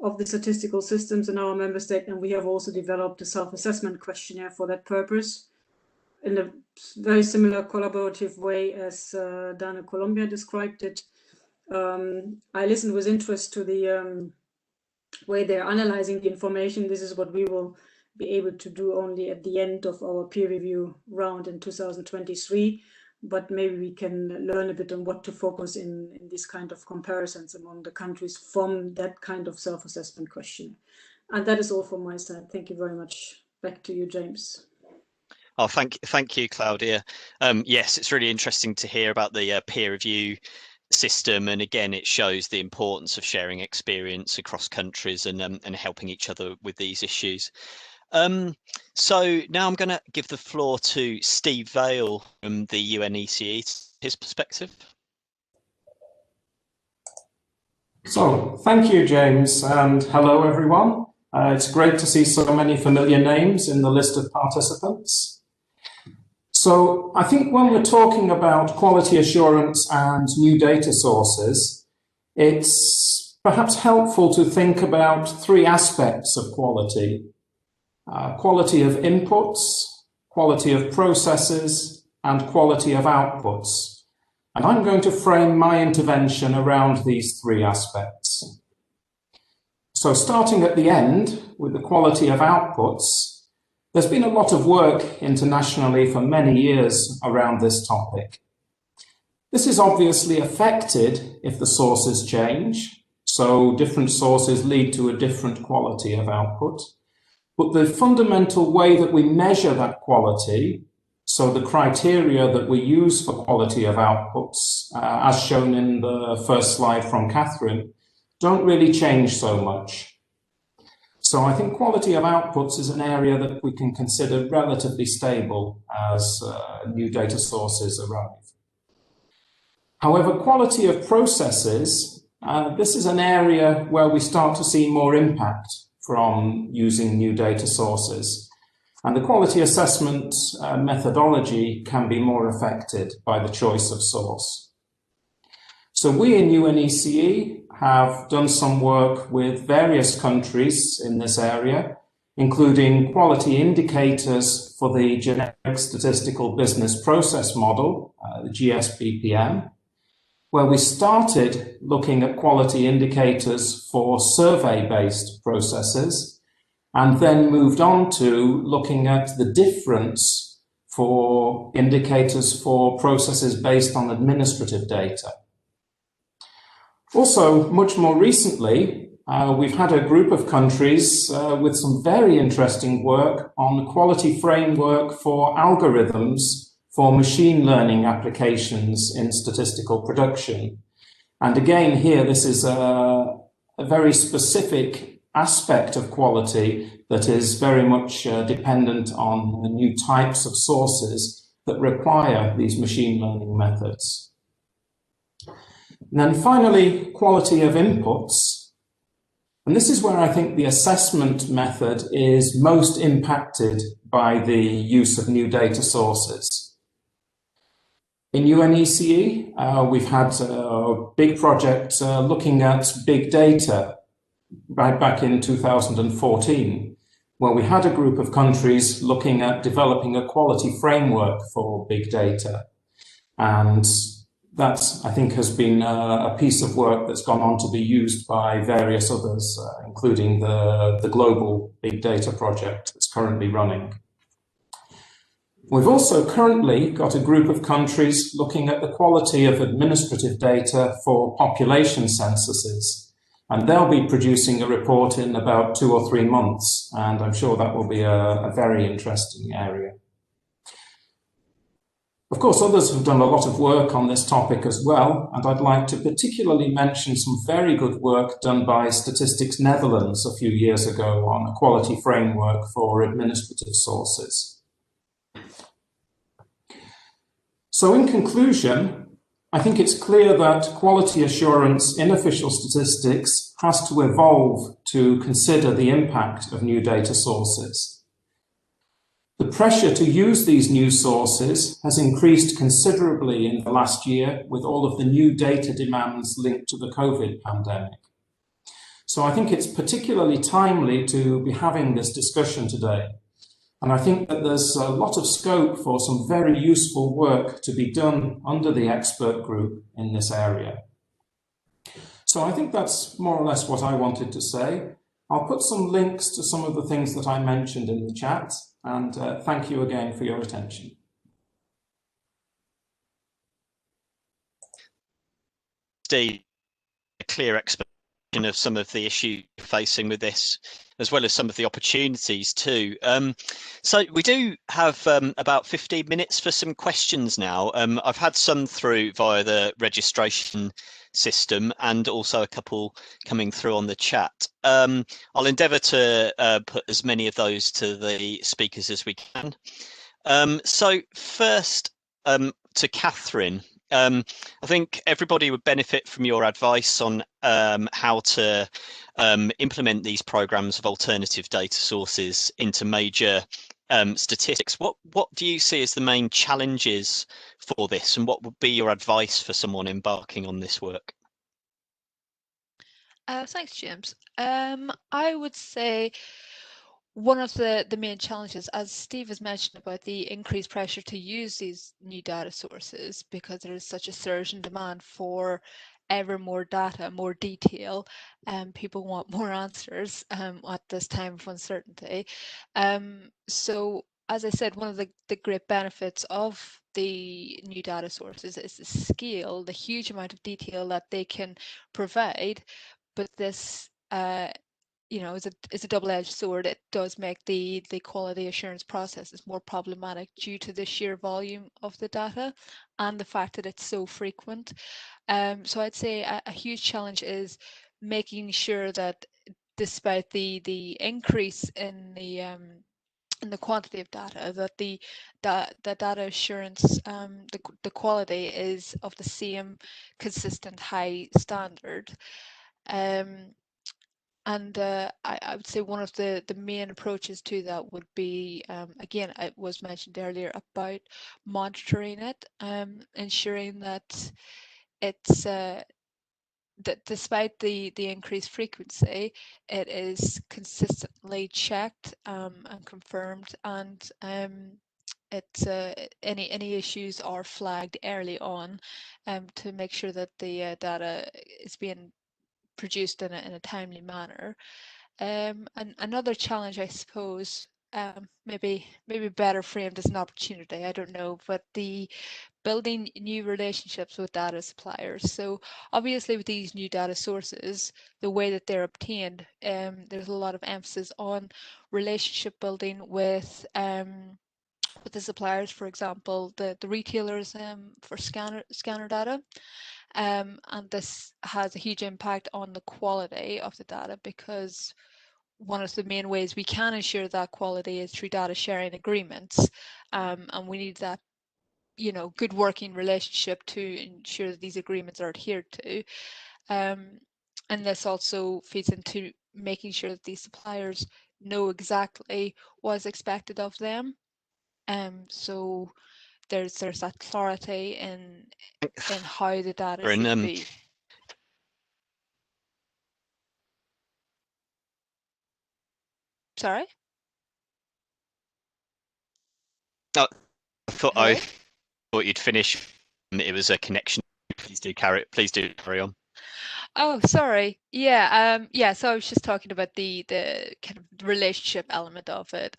of the statistical systems in our member state, and we have also developed a self-assessment questionnaire for that purpose, in a very similar collaborative way as Dana Colombia described it. I listened with interest to the way they're analyzing the information. This is what we will be able to do only at the end of our peer review round in 2023, but maybe we can learn a bit on what to focus in this kind of comparisons among the countries from that kind of self-assessment question. And that is all from my side. Thank you very much. Back to you, James. Oh, thank you, Claudia. Yes, it's really interesting to hear about the peer review system, and again, it shows the importance of sharing experience across countries and helping each other with these issues. So now I'm going to give the floor to Steve Vale from the UNECE, his perspective. So, thank you, James, and hello, everyone. It's great to see so many familiar names in the list of participants. So, I think when we're talking about quality assurance and new data sources, it's perhaps helpful to think about three aspects of quality. Quality of inputs, quality of processes, and quality of outputs. And I'm going to frame my intervention around these three aspects. So starting at the end with the quality of outputs, there's been a lot of work internationally for many years around this topic. This is obviously affected if the sources change, so different sources lead to a different quality of output. But the fundamental way that we measure that quality, so the criteria that we use for quality of outputs, as shown in the first slide from Catherine, don't really change so much. So I think quality of outputs is an area that we can consider relatively stable as new data sources arrive. However, quality of processes, this is an area where we start to see more impact from using new data sources. And the quality assessment methodology can be more affected by the choice of source. So we in UNECE have done some work with various countries in this area, including quality indicators for the Generic Statistical Business Process Model, the GSBPM, where we started looking at quality indicators for survey-based processes, and then moved on to looking at the difference for indicators for processes based on administrative data. Also, much more recently, we've had a group of countries with some very interesting work on the quality framework for algorithms for machine learning applications in statistical production. And again, here, this is a very specific aspect of quality that is very much dependent on the new types of sources that require these machine learning methods. And then finally, quality of inputs. And this is where I think the assessment method is most impacted by the use of new data sources. In UNECE, we've had a big project looking at big data right back in 2014, where we had a group of countries looking at developing a quality framework for big data. And that, I think, has been a piece of work that's gone on to be used by various others, including the global big data project that's currently running. We've also currently got a group of countries looking at the quality of administrative data for population censuses, and they'll be producing a report in about 2 or 3 months, and I'm sure that will be a very interesting area. Of course, others have done a lot of work on this topic as well, and I'd like to particularly mention some very good work done by Statistics Netherlands a few years ago on a quality framework for administrative sources. So in conclusion, I think it's clear that quality assurance in official statistics has to evolve to consider the impact of new data sources. The pressure to use these new sources has increased considerably in the last year with all of the new data demands linked to the COVID pandemic. So I think it's particularly timely to be having this discussion today. And I think that there's a lot of scope for some very useful work to be done under the expert group in this area. So I think that's more or less what I wanted to say. I'll put some links to some of the things that I mentioned in the chat, and thank you again for your attention. Steve, a clear explanation of some of the issues facing with this, as well as some of the opportunities too. So we do have about 15 minutes for some questions now. I've had some through via the registration system and also a couple coming through on the chat. I'll endeavour to put as many of those to the speakers as we can. So first, to Catherine. I think everybody would benefit from your advice on how to implement these programs of alternative data sources into major statistics. What do you see as the main challenges for this, and what would be your advice for someone embarking on this work? Thanks, James. I would say one of the main challenges, as Steve has mentioned, about the increased pressure to use these new data sources, because there is such a surge in demand for ever more data, more detail, and people want more answers at this time of uncertainty. So, as I said, one of the great benefits of the new data sources is the scale, the huge amount of detail that they can provide. But this you know, is a double-edged sword. It does make the quality assurance processes more problematic due to the sheer volume of the data and the fact that it's so frequent. So I'd say a huge challenge is making sure that despite the increase in the quantity of data, that the data assurance, the quality is of the same consistent high standard. And I would say one of the main approaches to that would be, again, it was mentioned earlier about monitoring it, ensuring that it's that despite the increased frequency, it is consistently checked and confirmed, and it's any issues are flagged early on, to make sure that the data is being produced in a timely manner. And another challenge, I suppose, maybe better framed as an opportunity, I don't know, but the building new relationships with data suppliers. So obviously with these new data sources, the way that they're obtained, there's a lot of emphasis on relationship building with the suppliers, for example, the retailers for scanner data. And this has a huge impact on the quality of the data, because one of the main ways we can ensure that quality is through data sharing agreements, and we need that, you know, good working relationship to ensure that these agreements are adhered to. And this also feeds into making sure that these suppliers know exactly what is expected of them. So there's that clarity in how the data should be. Sorry? Oh, I Hello? thought you'd finish. It was a connection. Please do carry on. Oh, sorry. Yeah, yeah, so I was just talking about the kind of relationship element of it.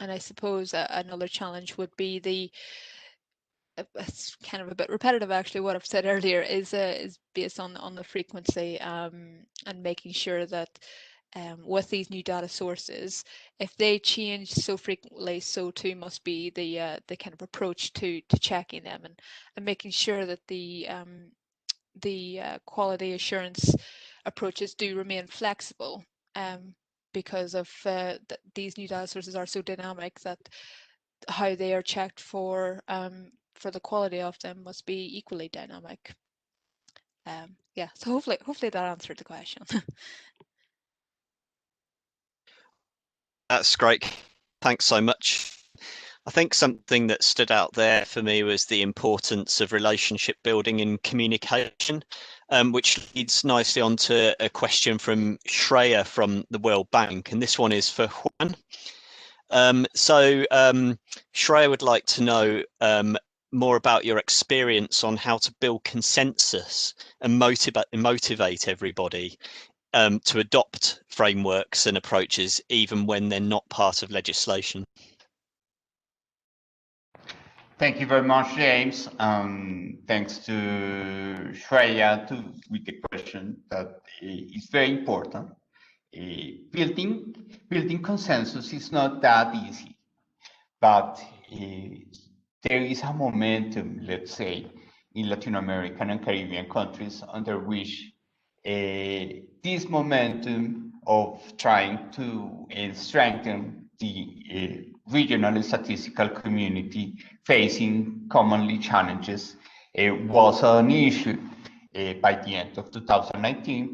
And I suppose another challenge would be it's kind of a bit repetitive actually what I've said earlier, is based on the frequency, and making sure that with these new data sources, if they change so frequently, so too must be the kind of approach to checking them, and making sure that the quality assurance approaches do remain flexible, because of these new data sources are so dynamic that how they are checked for the quality of them must be equally dynamic. Yeah, so hopefully that answered the question. That's great. Thanks so much. I think something that stood out there for me was the importance of relationship building and communication, which leads nicely onto a question from Shreya from the World Bank, and this one is for Juan. Shreya would like to know more about your experience on how to build consensus and motivate everybody to adopt frameworks and approaches even when they're not part of legislation? Thank you very much, James. Thanks to Shreya with the question that is very important. Building consensus is not that easy, but there is a momentum, let's say, in Latin American and Caribbean countries under which this momentum of trying to strengthen the regional statistical community facing commonly challenges was an issue by the end of 2019,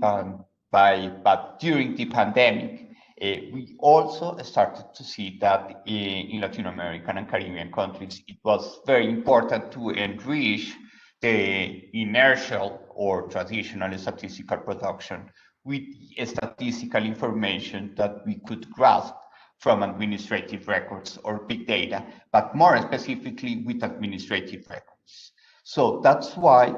but during the pandemic, we also started to see that in Latin American and Caribbean countries, it was very important to enrich the inertial or traditional statistical production with statistical information that we could grasp from administrative records or big data, but more specifically with administrative records. So that's why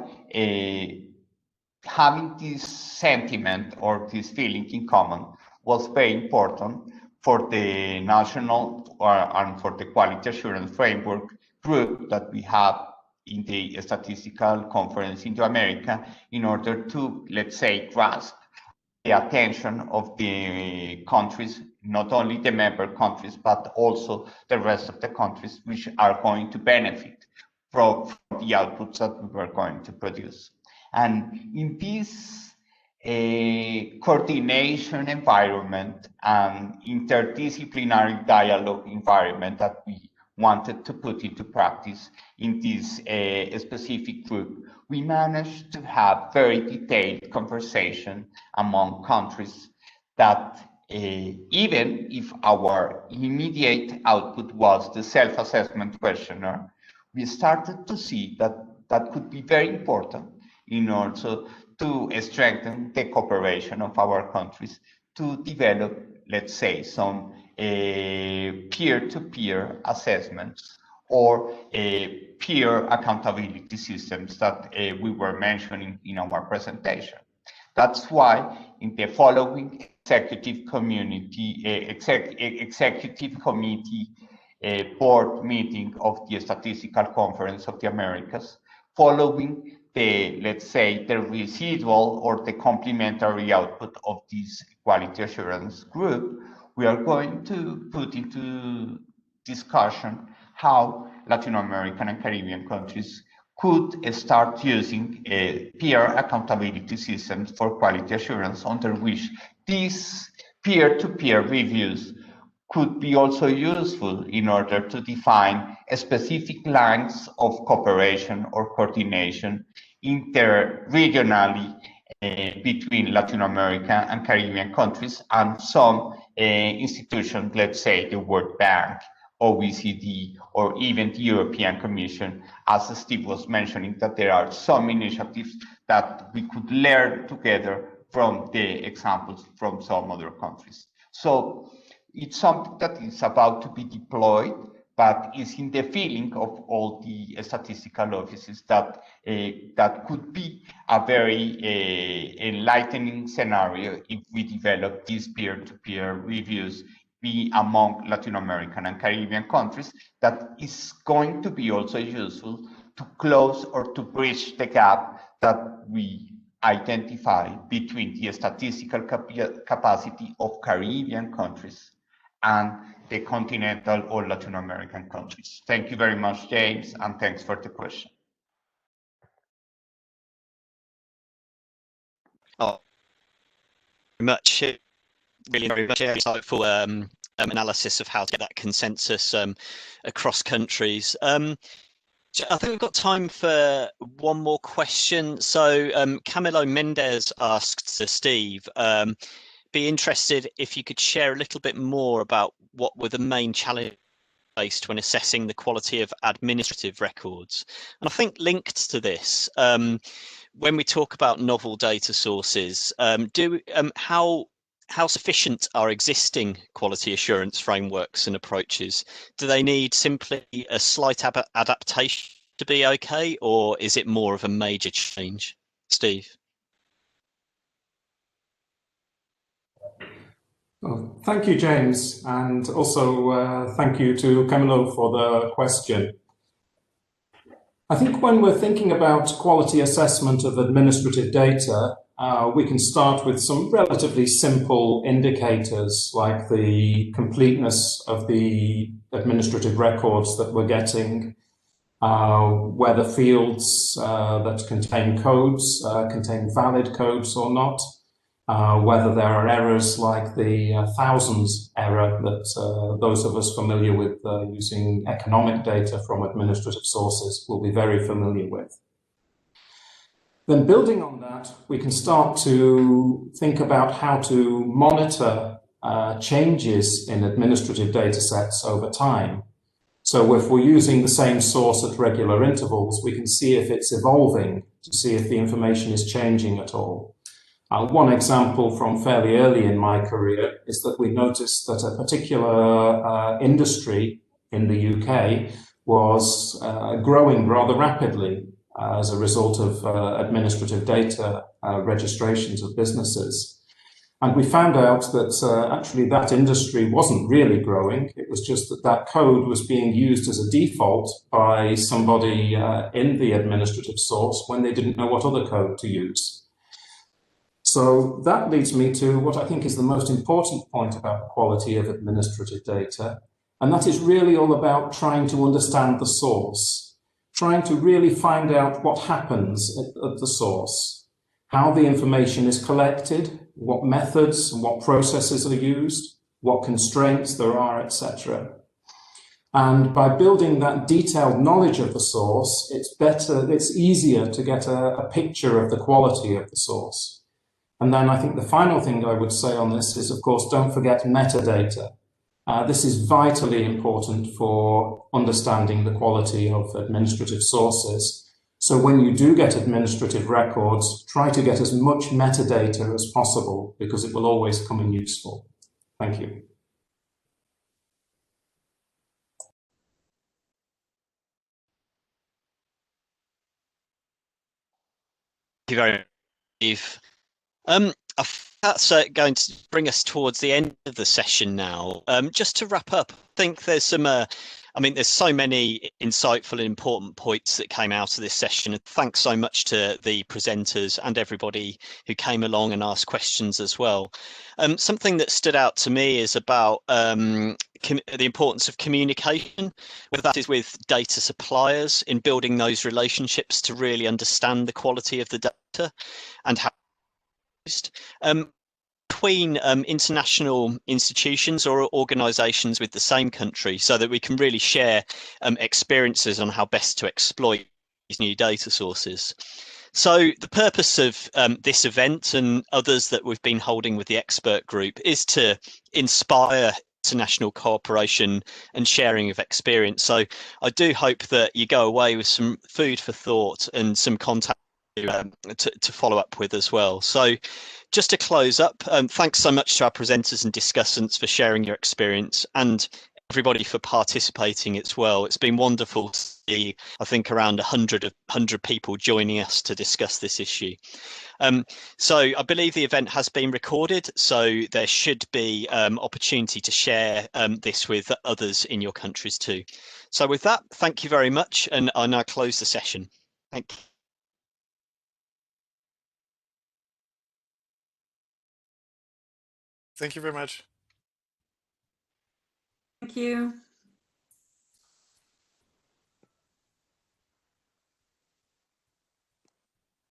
having this sentiment or this feeling in common was very important for the national and for the quality assurance framework group that we have in the Statistical Conference in America in order to, let's say, grasp the attention of the countries, not only the member countries, but also the rest of the countries which are going to benefit from the outputs that we were going to produce. And in this coordination environment and interdisciplinary dialogue environment that we wanted to put into practice in this specific group, we managed to have very detailed conversation among countries that even if our immediate output was the self-assessment questionnaire, we started to see that that could be very important in order to strengthen the cooperation of our countries to develop, let's say, some peer-to-peer assessments or peer accountability systems that we were mentioning in our presentation. That's why in the following executive committee board meeting of the Statistical Conference of the Americas, following the, let's say, the residual or the complementary output of this quality assurance group, we are going to put into discussion how Latin American and Caribbean countries could start using peer accountability systems for quality assurance under which these peer-to-peer reviews could be also useful in order to define specific lines of cooperation or coordination interregionally between Latin America and Caribbean countries and some institutions, let's say the World Bank, OECD, or even the European Commission, as Steve was mentioning, that there are some initiatives that we could learn together from the examples from some other countries. So it's something that is about to be deployed, but is in the feeling of all the statistical offices that that could be a very enlightening scenario if we develop these peer-to-peer reviews be among Latin American and Caribbean countries, that is going to be also useful to close or to bridge the gap that we identify between the statistical capacity of Caribbean countries and the continental or Latin American countries. Thank you very much, James, and thanks for the question. Oh, very much. Really very much insightful analysis of how to get that consensus across countries. I think we've got time for one more question. So Camilo Mendez asked to Steve, be interested if you could share a little bit more about what were the main challenges faced when assessing the quality of administrative records. And I think linked to this, when we talk about novel data sources, how sufficient are existing quality assurance frameworks and approaches? Do they need simply a slight adaptation to be okay, or is it more of a major change? Steve? Well, thank you, James, and also thank you to Camilo for the question. I think when we're thinking about quality assessment of administrative data, we can start with some relatively simple indicators like the completeness of the administrative records that we're getting, whether fields that contain codes contain valid codes or not, whether there are errors like the thousands error that those of us familiar with using economic data from administrative sources will be very familiar with. Then building on that, we can start to think about how to monitor changes in administrative data sets over time. So if we're using the same source at regular intervals, we can see if it's evolving, to see if the information is changing at all. One example from fairly early in my career is that we noticed that a particular industry in the UK was growing rather rapidly as a result of administrative data registrations of businesses. And we found out that actually that industry wasn't really growing. It was just that that code was being used as a default by somebody in the administrative source when they didn't know what other code to use. So that leads me to what I think is the most important point about the quality of administrative data, and that is really all about trying to understand the source, trying to really find out what happens at the source, how the information is collected, what methods and what processes are used, what constraints there are, etc. And by building that detailed knowledge of the source, it's easier to get a picture of the quality of the source. And then I think the final thing I would say on this is, of course, don't forget metadata. This is vitally important for understanding the quality of administrative sources. So when you do get administrative records, try to get as much metadata as possible because it will always come in useful. Thank you. Thank you very much, Steve. That's going to bring us towards the end of the session now. Just to wrap up, I think there's some, there's so many insightful and important points that came out of this session. And thanks so much to the presenters and everybody who came along and asked questions as well. Something that stood out to me is about the importance of communication, whether that is with data suppliers in building those relationships to really understand the quality of the data and how between international institutions or organisations with the same country, so that we can really share experiences on how best to exploit these new data sources. So the purpose of this event and others that we've been holding with the expert group is to inspire international cooperation and sharing of experience. So I do hope that you go away with some food for thought and some contact to follow up with as well. So just to close up, thanks so much to our presenters and discussants for sharing your experience and everybody for participating as well. It's been wonderful to see, I think, around 100 people joining us to discuss this issue. So I believe the event has been recorded, so there should be opportunity to share this with others in your countries too. So with that, thank you very much, and I now close the session. Thank you. Thank you very much. Thank you.